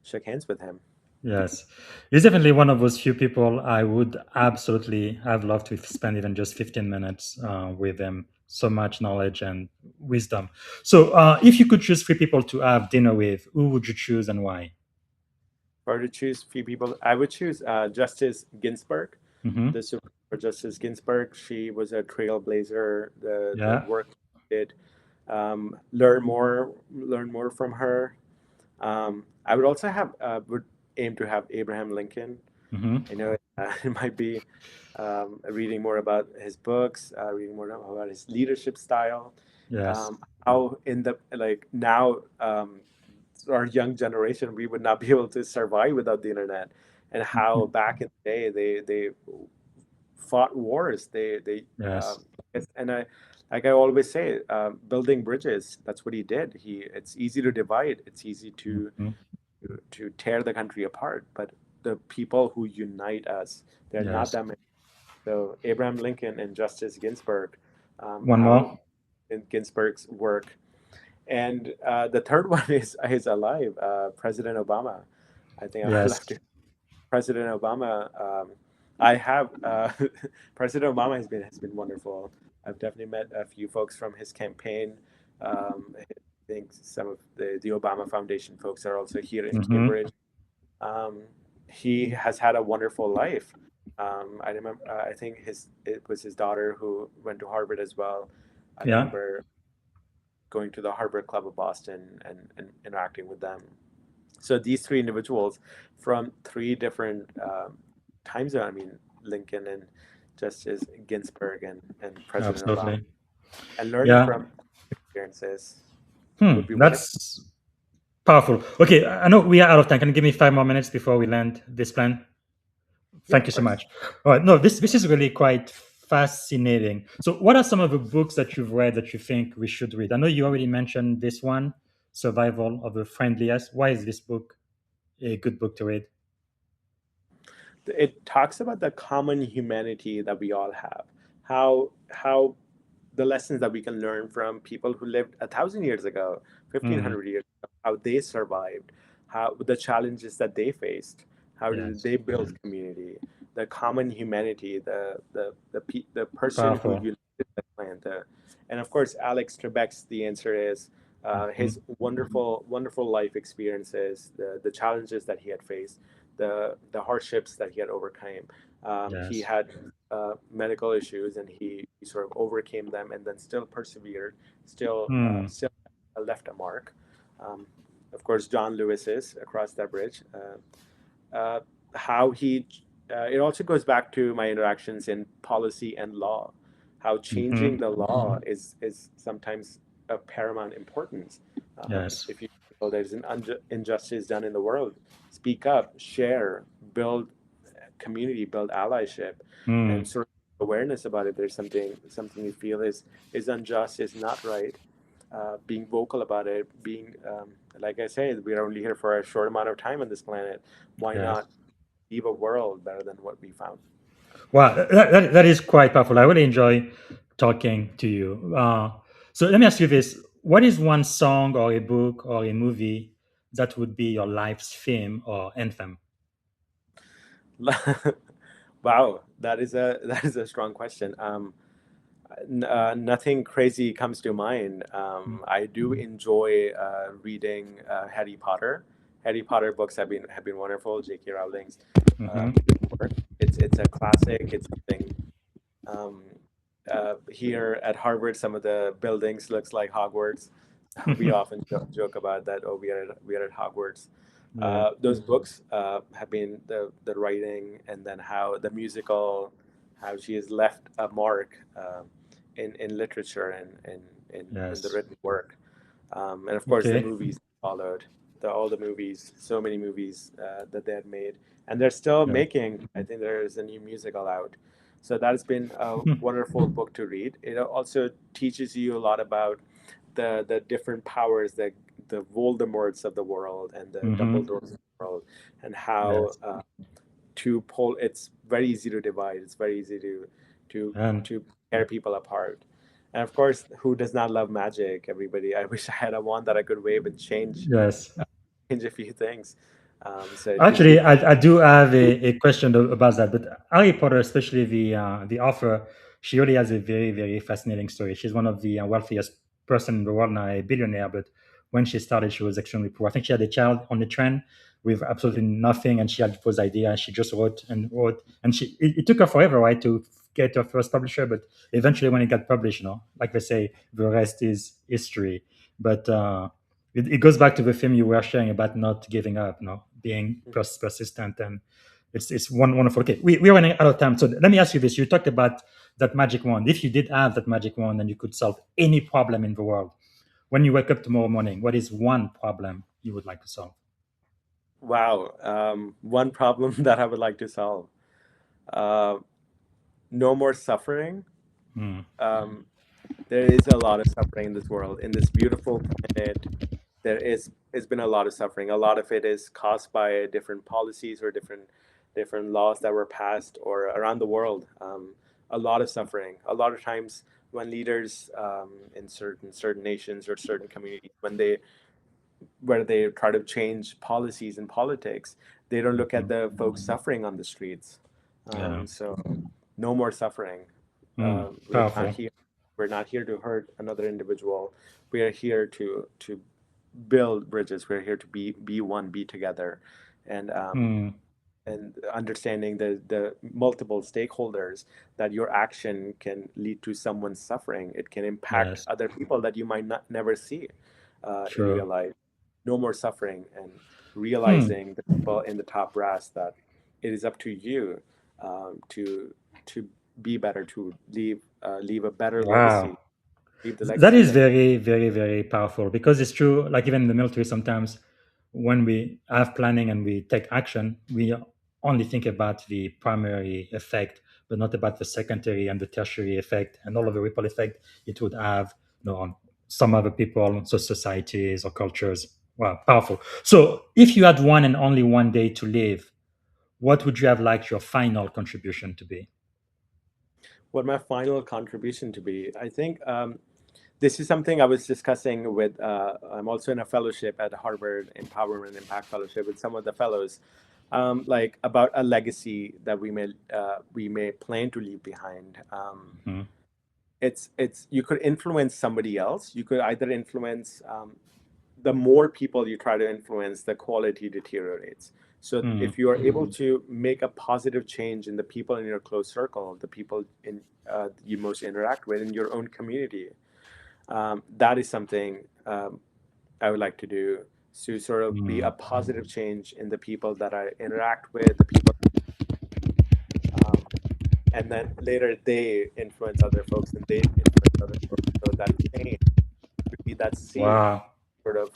Speaker 3: shook hands with him.
Speaker 4: Yes. He's definitely one of those few people I would absolutely have loved to spend even just 15 minutes with him. So much knowledge and wisdom. So, if you could choose three people to have dinner with, who would you choose and why?
Speaker 3: If I were to choose few people, I would choose Justice Ginsburg,
Speaker 4: Mm-hmm.
Speaker 3: the Supreme Court Justice Ginsburg. She was a trailblazer. The
Speaker 4: Yeah.
Speaker 3: work she did, learn more from her. I would also have would aim to have Abraham Lincoln.
Speaker 4: Mm-hmm.
Speaker 3: I know it might be reading more about his books, reading more about his leadership style.
Speaker 4: Yes.
Speaker 3: How in the like now our young generation we would not be able to survive without the internet, and how
Speaker 4: Mhm.
Speaker 3: back in the day they fought wars. They
Speaker 4: Yes.
Speaker 3: and I like I always say, building bridges. That's what he did. It's easy to divide. It's easy
Speaker 4: Mhm.
Speaker 3: to tear the country apart. But the people who unite us, they're not
Speaker 4: Yes.
Speaker 3: that many. So Abraham Lincoln and Justice Ginsburg,
Speaker 4: One
Speaker 3: how
Speaker 4: more.
Speaker 3: in Ginsburg's work, and the third one is alive, President Obama. I think I would
Speaker 4: Yes.
Speaker 3: love to. President Obama. I have President Obama has been wonderful. I've definitely met a few folks from his campaign. I think some of the Obama Foundation folks are also here in
Speaker 4: Mm-hmm.
Speaker 3: Cambridge. Um, he has had a wonderful life. I remember. I think it was his daughter who went to Harvard as well. I
Speaker 4: Yeah.
Speaker 3: remember going to the Harvard Club of Boston and interacting with them. So these three individuals from three different time zones. I mean, Lincoln and Justice Ginsburg and President Obama,
Speaker 4: Absolutely.
Speaker 3: and learning
Speaker 4: Yeah.
Speaker 3: from experiences. would be wonderful.
Speaker 4: That's powerful. Okay, I know we are out of time. Can you give me 5 more minutes before we land this plan?
Speaker 3: Yeah,
Speaker 4: Thank
Speaker 3: of
Speaker 4: you so
Speaker 3: course.
Speaker 4: much. All right, no, this is really quite fascinating. So, what are some of the books that you've read that you think we should read? I know you already mentioned this one, Survival of the Friendliest. Why is this book a good book to read?
Speaker 3: It talks about the common humanity that we all have, how the lessons that we can learn from people who lived 1,000 years ago,
Speaker 4: Hmm.
Speaker 3: 1,500 years ago, how they survived, how the challenges that they faced, how did
Speaker 4: Yes,
Speaker 3: they build community, the common humanity, the person who
Speaker 4: powerful.
Speaker 3: united the plant. And of course, Alex Trebek's The Answer is his
Speaker 4: Mhm.
Speaker 3: wonderful life experiences, the challenges that he had faced, the hardships that he had overcome. He
Speaker 4: Yes.
Speaker 3: had medical issues, and he sort of overcame them, and then still persevered,
Speaker 4: Hmm.
Speaker 3: still left a mark. Um, of course, John Lewis's Across That Bridge. Uh, how he It also goes back to my interactions in policy and law, how changing
Speaker 4: Hmm.
Speaker 3: the law is sometimes of paramount importance.
Speaker 4: Yes.
Speaker 3: If you feel there's an injustice done in the world, speak up, share, build community, build allyship, and
Speaker 4: Hmm.
Speaker 3: sort of awareness about it. There's something you feel is unjust, is not right. Being vocal about it, being like I say, we're only here for a short amount of time on this planet. Why
Speaker 4: Yes.
Speaker 3: not leave a world better than what we found?
Speaker 4: Wow, that is quite powerful. I really enjoy talking to you. So let me ask you this: what is one song or a book or a movie that would be your life's theme or anthem?
Speaker 3: Wow, that is a strong question. Nothing crazy comes to mind. I do enjoy reading Harry Potter. Harry Potter books have been wonderful. J.K. Rowling's
Speaker 4: Mm-hmm.
Speaker 3: work. It's a classic. It's something. Um, Here at Harvard, some of the buildings looks like Hogwarts. We often joke about that. Oh, we are at Hogwarts.
Speaker 4: Yeah.
Speaker 3: Those books have been the writing, and then how the musical, how she has left a mark in literature in the
Speaker 4: Yes.
Speaker 3: written work, and of course the
Speaker 4: Okay.
Speaker 3: movies followed. All the movies, so many movies that they had made, and they're still
Speaker 4: Yeah.
Speaker 3: making. I think there is a new musical out, so that has been a wonderful book to read. It also teaches you a lot about the different powers, the Voldemorts of the world and the
Speaker 4: Mm-hmm.
Speaker 3: Dumbledores of the world, and how
Speaker 4: Yes.
Speaker 3: to pull. It's very easy to divide. It's very easy to
Speaker 4: And
Speaker 3: to tear people apart. And of course, who does not love magic? Everybody. I wish I had a wand that I could wave and
Speaker 4: yes.
Speaker 3: change a few things. So to
Speaker 4: Actually,
Speaker 3: be
Speaker 4: I do have a question about that. But Harry Potter, especially the author, she really has a very very fascinating story. She's one of the wealthiest person in the world now, a billionaire. But when she started, she was extremely poor. I think she had a child on the train with absolutely nothing, and she had this idea, and she just wrote and wrote, and it took her forever, right, to get her first publisher. But eventually, when it got published, like they say, the rest is history. But it goes back to the theme you were sharing about not giving up, being persistent, and it's wonderful. Okay, we're running out of time, so let me ask you this: you talked about that magic wand. If you did have that magic wand and you could solve any problem in the world, when you wake up tomorrow morning, what is one problem you would like to solve?
Speaker 3: wow. One problem that I would like to solve: uh, no more suffering.
Speaker 4: Hmm.
Speaker 3: Um, there is a lot of suffering in this world, in this beautiful planet. It's been a lot of suffering. A lot of it is caused by different policies or different laws that were passed or around the world. A lot of suffering. A lot of times when leaders in certain nations or certain communities, when they where they try to change policies and politics, they don't look at
Speaker 4: Mhm.
Speaker 3: the folks suffering on the streets.
Speaker 4: Yeah.
Speaker 3: So no more suffering. We're not
Speaker 4: Powerful.
Speaker 3: here. We're not here to hurt another individual. We are here to build bridges. We're here to be one, be together, and
Speaker 4: Hmm.
Speaker 3: understanding the multiple stakeholders, that your action can lead to someone's suffering. It can impact
Speaker 4: Yes.
Speaker 3: other people that you might not never see in
Speaker 4: True.
Speaker 3: real life. No more suffering, and
Speaker 4: Hmm.
Speaker 3: realizing the people in the top brass that it is up to you to be better, to leave a better
Speaker 4: Wow.
Speaker 3: legacy. leave the
Speaker 4: That
Speaker 3: legacy
Speaker 4: is
Speaker 3: there.
Speaker 4: very, very, very powerful because it's true. Like even in the military, sometimes when we have planning and we take action, we only think about the primary effect, but not about the secondary and the tertiary effect and all of the ripple effect it would have, on some other people, so societies or cultures. Wow, powerful. So if you had one and only one day to live, what would you have liked your final contribution to be?
Speaker 3: What my final contribution to be? I think this is something I was discussing with. I'm also in a fellowship at Harvard Empowerment Impact Fellowship with some of the fellows, like about a legacy that we may plan to leave behind.
Speaker 4: Mhm.
Speaker 3: It's you could influence somebody else. You could either influence. The more people you try to influence, the quality deteriorates. So
Speaker 4: Mm.
Speaker 3: if you are able to make a positive change in the people in your close circle, the people in you most interact with in your own community, that is something I would like to do, to sort of be a
Speaker 4: Mm.
Speaker 3: positive change in the people that I interact with, the people, and then later they influence other folks and they influence other folks. So that change, that seed,
Speaker 4: Wow.
Speaker 3: sort of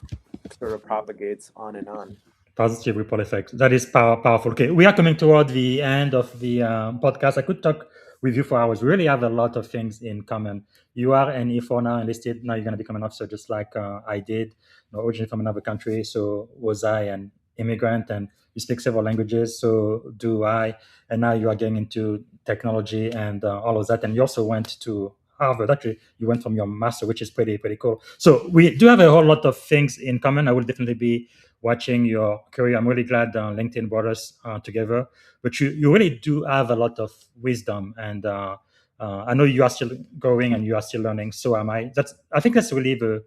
Speaker 3: sort of propagates on and on.
Speaker 4: Positive ripple effect. That is powerful. Okay, we are coming toward the end of the podcast. I could talk with you for hours. We really have a lot of things in common. You are an E4 now enlisted. Now you're going to become an officer, just like I did. Originally from another country, so was I an immigrant, and you speak several languages. So do I. And now you are getting into technology and all of that. And you also went to Harvard. Actually, you went from your master, which is pretty cool. So we do have a whole lot of things in common. I will definitely be watching your career. I'm really glad LinkedIn brought us together. But you really do have a lot of wisdom, and I know you are still growing and you are still learning. So am I. I think that's really the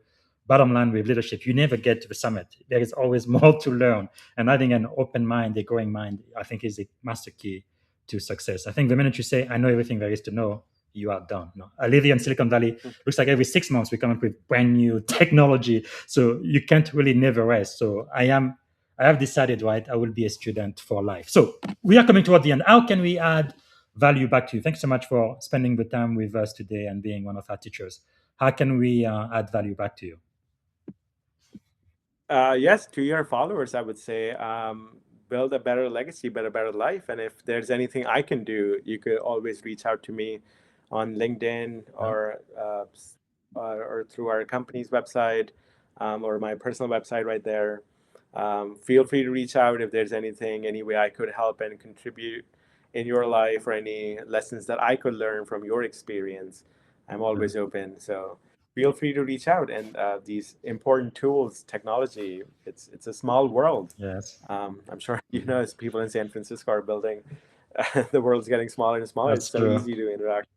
Speaker 4: bottom line with leadership. You never get to the summit. There is always more to learn, and having an open mind, a growing mind, I think is the master key to success. I think the minute you say, "I know everything there is to know," you are done. No, I live here in Silicon Valley. Looks like every 6 months we come up with brand new technology, so you can't really never rest. So I have decided, right, I will be a student for life. So we are coming toward the end. How can we add value back to you? Thanks so much for spending the time with us today and being one of our teachers. How can we add value back to you?
Speaker 3: Yes, to your followers, I would say, build a better legacy, build a better life. And if there's anything I can do, you could always reach out to me on LinkedIn or through our company's website, or my personal website right there. Feel free to reach out if there's anything, any way I could help and contribute in your life, or any lessons that I could learn from your experience. I'm always open. So feel free to reach out. And these important tools, technology, it's a small world.
Speaker 4: Yes,
Speaker 3: I'm sure as people in San Francisco are building, the world's getting smaller and smaller.
Speaker 4: that's
Speaker 3: It's so
Speaker 4: true.
Speaker 3: easy to interact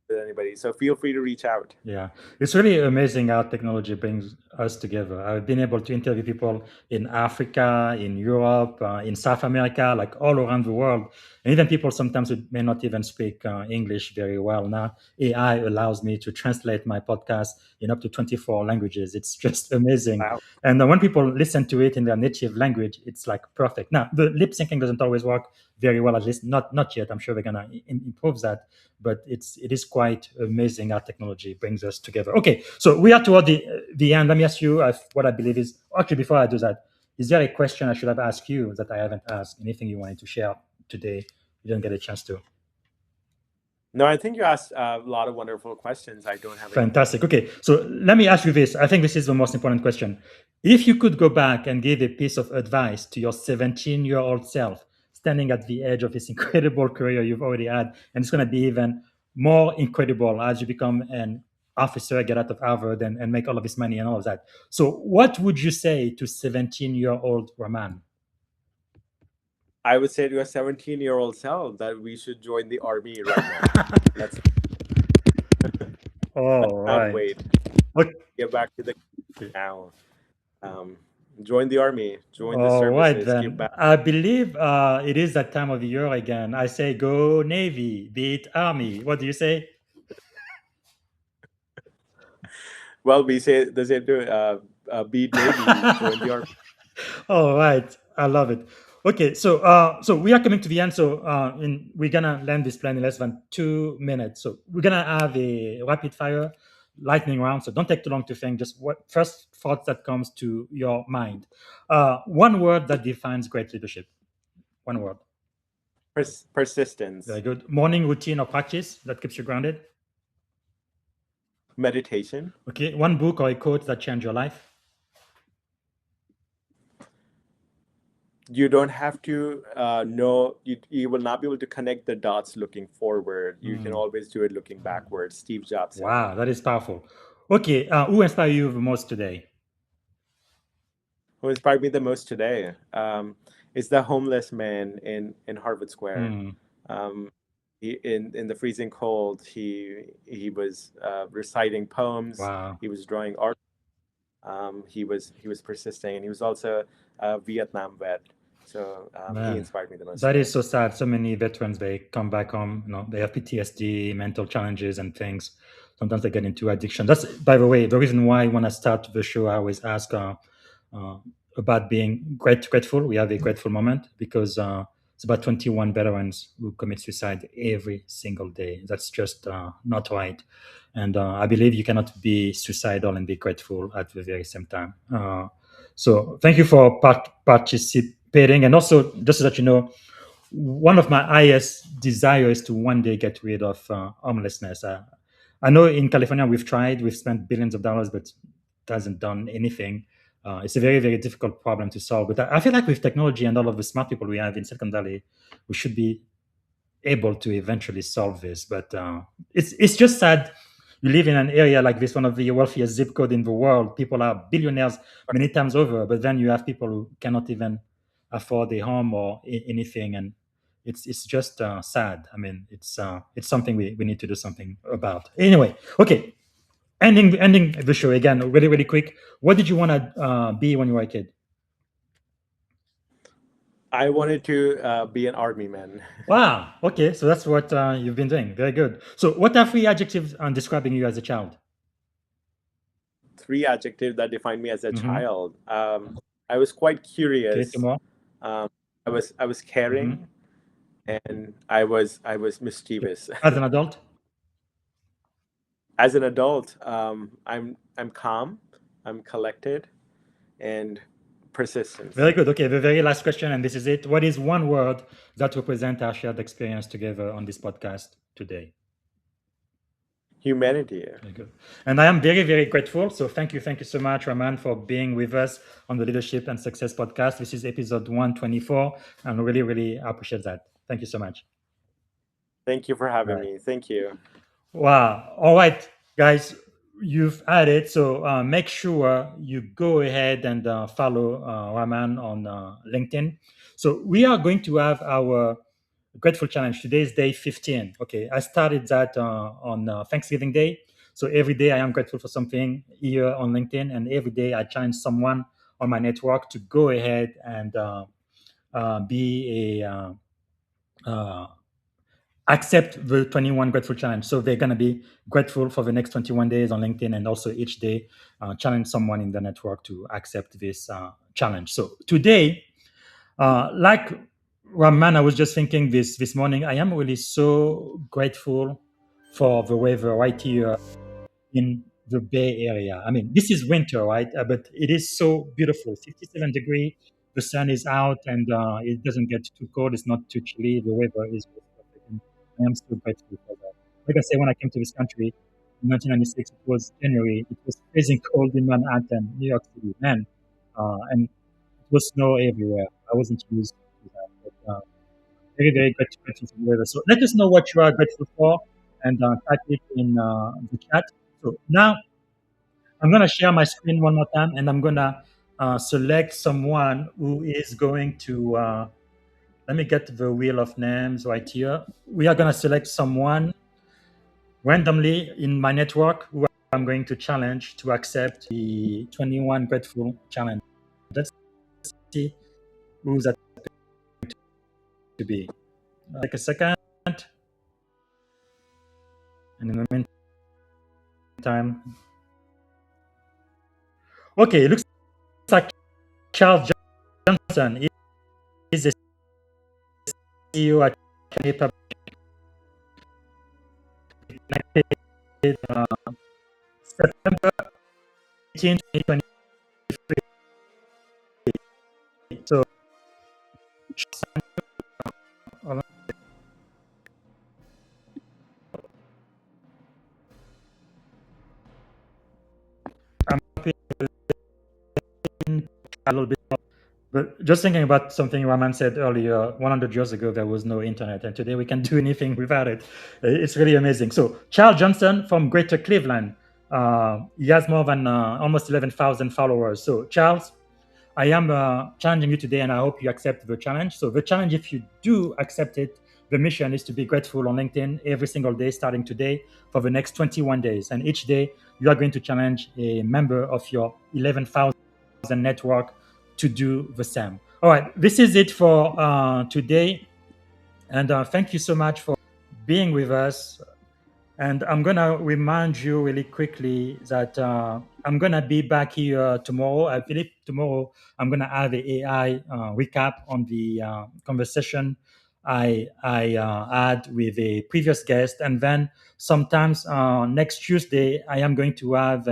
Speaker 3: with anybody. So feel free to reach out.
Speaker 4: Yeah, it's really amazing how technology brings us together. I've been able to interview people in Africa, in Europe, in South America, like all around the world, and even people sometimes who may not even speak English very well. Now, AI allows me to translate my podcast in up to 24 languages. It's just amazing.
Speaker 3: Wow.
Speaker 4: And when people listen to it in their native language, it's like perfect. Now, the lip syncing doesn't always work very well, at least not yet. I'm sure they're gonna improve that, but it is quite amazing how technology brings us together. Okay, so we are toward the end. Let me ask you what I believe is, actually, before I do that, is there a question I should have asked you that I haven't asked? Anything you wanted to share today you didn't get a chance to?
Speaker 3: No, I think you asked a lot of wonderful questions. I don't have any.
Speaker 4: Fantastic. Okay, so let me ask you this. I think this is the most important question. If you could go back and give a piece of advice to your 17-year-old self, standing at the edge of this incredible career you've already had, and it's going to be even more incredible as you become an officer, get out of Harvard, and make all of this money and all of that. So, what would you say to 17-year-old Raman?
Speaker 3: I would say to a 17-year-old self that we should join the army right now. Let's
Speaker 4: All
Speaker 3: not
Speaker 4: right.
Speaker 3: wait.
Speaker 4: Okay.
Speaker 3: Get back to the now. Join the army. Join the
Speaker 4: All right,
Speaker 3: services. Give
Speaker 4: then.
Speaker 3: back.
Speaker 4: I believe it is that time of the year again. I say go Navy, beat Army. What do you say?
Speaker 3: Well, we say the same to be Navy. Join the army.
Speaker 4: All right, I love it. Okay, so we are coming to the end. So we're gonna land this plan in less than 2 minutes. So we're gonna have a rapid fire. lightning round, so don't take too long to think. Just what first thought that comes to your mind. One word that defines great leadership. One word.
Speaker 3: Persistence.
Speaker 4: Very good. Morning routine or practice that keeps you grounded.
Speaker 3: Meditation.
Speaker 4: Okay. One book or a quote that changed your life.
Speaker 3: You don't have to know, you will not be able to connect the dots looking forward. You can always do it looking backwards. Steve Jobs said.
Speaker 4: Wow, that is powerful. Okay. Who inspired you the most today?
Speaker 3: Who inspired me the most today is the homeless man in Harvard Square. In the freezing cold, he was reciting poems.
Speaker 4: Wow.
Speaker 3: He was drawing art. He was persisting, and he was also a Vietnam vet. So he inspired me the most.
Speaker 4: That is so sad. So many veterans, they come back home, they have PTSD, mental challenges and things. Sometimes they get into addiction. That's, by the way, the reason why when I start the show, I always ask about being grateful. We have a grateful moment because it's about 21 veterans who commit suicide every single day. That's just not right. And I believe you cannot be suicidal and be grateful at the very same time. So thank you for participating. And also, just so that you know, one of my highest desires is to one day get rid of homelessness. I know in California we've spent billions of dollars, but it hasn't done anything. It's a very, very difficult problem to solve. But I feel like with technology and all of the smart people we have in Silicon Valley, we should be able to eventually solve this. But it's just sad. You live in an area like this, one of the wealthiest zip code in the world. People are billionaires many times over, but then you have people who cannot even afford a home or anything, and it's just sad. I mean, it's something we need to do something about. Anyway, okay. Ending the show again, really, really quick. What did you want to be when you were a kid?
Speaker 3: I wanted to be an army man.
Speaker 4: Wow. Okay, so that's what you've been doing. Very good. So, what are 3 adjectives describing you as a child?
Speaker 3: 3 adjectives that define me as a child. I was quite curious.
Speaker 4: Okay, 2 more.
Speaker 3: I was caring, and I was mischievous.
Speaker 4: As an adult?
Speaker 3: As an adult, I'm calm, I'm collected, and persistent.
Speaker 4: Very good. Okay, the very last question, and this is it. What is one word that represents our shared experience together on this podcast today?
Speaker 3: Humanity.
Speaker 4: Very good. And I am very, very grateful. So thank you so much, Raman, for being with us on the Leadership and Success podcast. This is episode 124, and really, really appreciate that. Thank you so much.
Speaker 3: Thank you for having me. Thank you.
Speaker 4: Wow. All right, guys, you've had it. So make sure you go ahead and follow Raman on LinkedIn. So we are going to have our Grateful Challenge. Today is day 15. Okay, I started that on Thanksgiving Day. So every day I am grateful for something here on LinkedIn, and every day I challenge someone on my network to go ahead and be a accept the 21 Grateful Challenge. So they're going to be grateful for the next 21 days on LinkedIn, and also each day challenge someone in the network to accept this challenge. So today, like Raman, I was just thinking this morning, I am really so grateful for the weather right here in the Bay Area. I mean, this is winter, right? But it is so beautiful. 57 degrees, the sun is out, and it doesn't get too cold. It's not too chilly. The weather is perfect. And I am so grateful for that. Like I say, when I came to this country in 1996, it was January. It was freezing cold in Manhattan, New York City, man. And it was snow everywhere. I wasn't used to that. But very, very grateful for the weather. So let us know what you are grateful for, and type it in the chat. So now I'm going to share my screen one more time, and I'm going to select someone who is going to, let me get the wheel of names right here. We are going to select someone randomly in my network who I'm going to challenge to accept the 21 Grateful Challenge. Let's see who's that to be. Take a second. And in the meantime, okay, it looks like Charles Johnson is the CEO at 2023. So I'm happy a little bit more. But just thinking about something Raman said earlier, 100 years ago, there was no internet, and today we can do anything without it. It's really amazing. So Charles Johnson from Greater Cleveland, he has more than almost 11,000 followers. So Charles, I am challenging you today, and I hope you accept the challenge. So the challenge, if you do accept it, the mission is to be grateful on LinkedIn every single day, starting today, for the next 21 days. And each day, you are going to challenge a member of your 11,000 network to do the same. All right, this is it for today. And thank you so much for being with us. And I'm going to remind you really quickly that I'm going to be back here tomorrow. I believe tomorrow I'm going to have an AI recap on the conversation I had with a previous guest. And then sometimes next Tuesday, I am going to have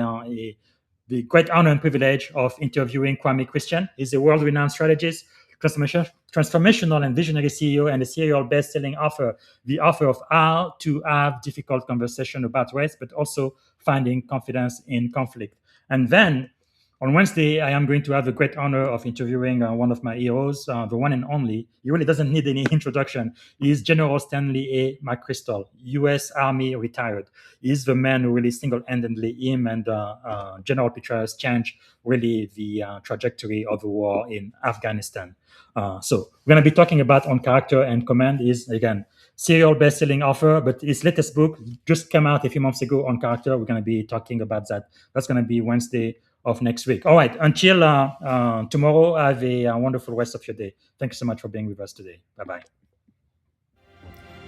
Speaker 4: the great honor and privilege of interviewing Kwame Christian. He's a world-renowned strategist, transformational and visionary CEO, and a serial best-selling author, the author of How to Have Difficult Conversation About Race, but also Finding Confidence in Conflict. And then on Wednesday, I am going to have the great honor of interviewing one of my heroes, the one and only. He really doesn't need any introduction. He is General Stanley A. McChrystal, U.S. Army retired. He's the man who really single-handedly, him and General Petraeus, changed really the trajectory of the war in Afghanistan. So we're going to be talking about On Character and Command. Is again serial best-selling author, but his latest book just came out a few months ago, On Character. We're going to be talking about that. That's going to be Wednesday of next week. All right, until tomorrow, have a wonderful rest of your day. Thank you so much for being with us today. Bye-bye.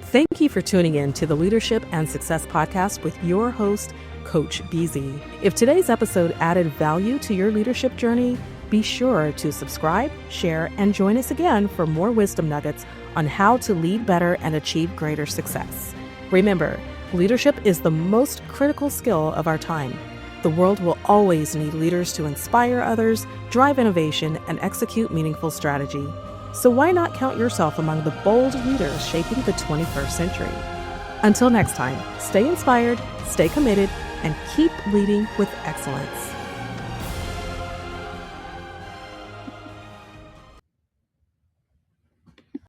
Speaker 2: Thank you for tuning in to the Leadership and Success Podcast with your host, Coach BZ. If today's episode added value to your leadership journey, be sure to subscribe, share, and join us again for more wisdom nuggets on how to lead better and achieve greater success. Remember, leadership is the most critical skill of our time. The world will always need leaders to inspire others, drive innovation, and execute meaningful strategy. So why not count yourself among the bold leaders shaping the 21st century? Until next time, stay inspired, stay committed, and keep leading with excellence.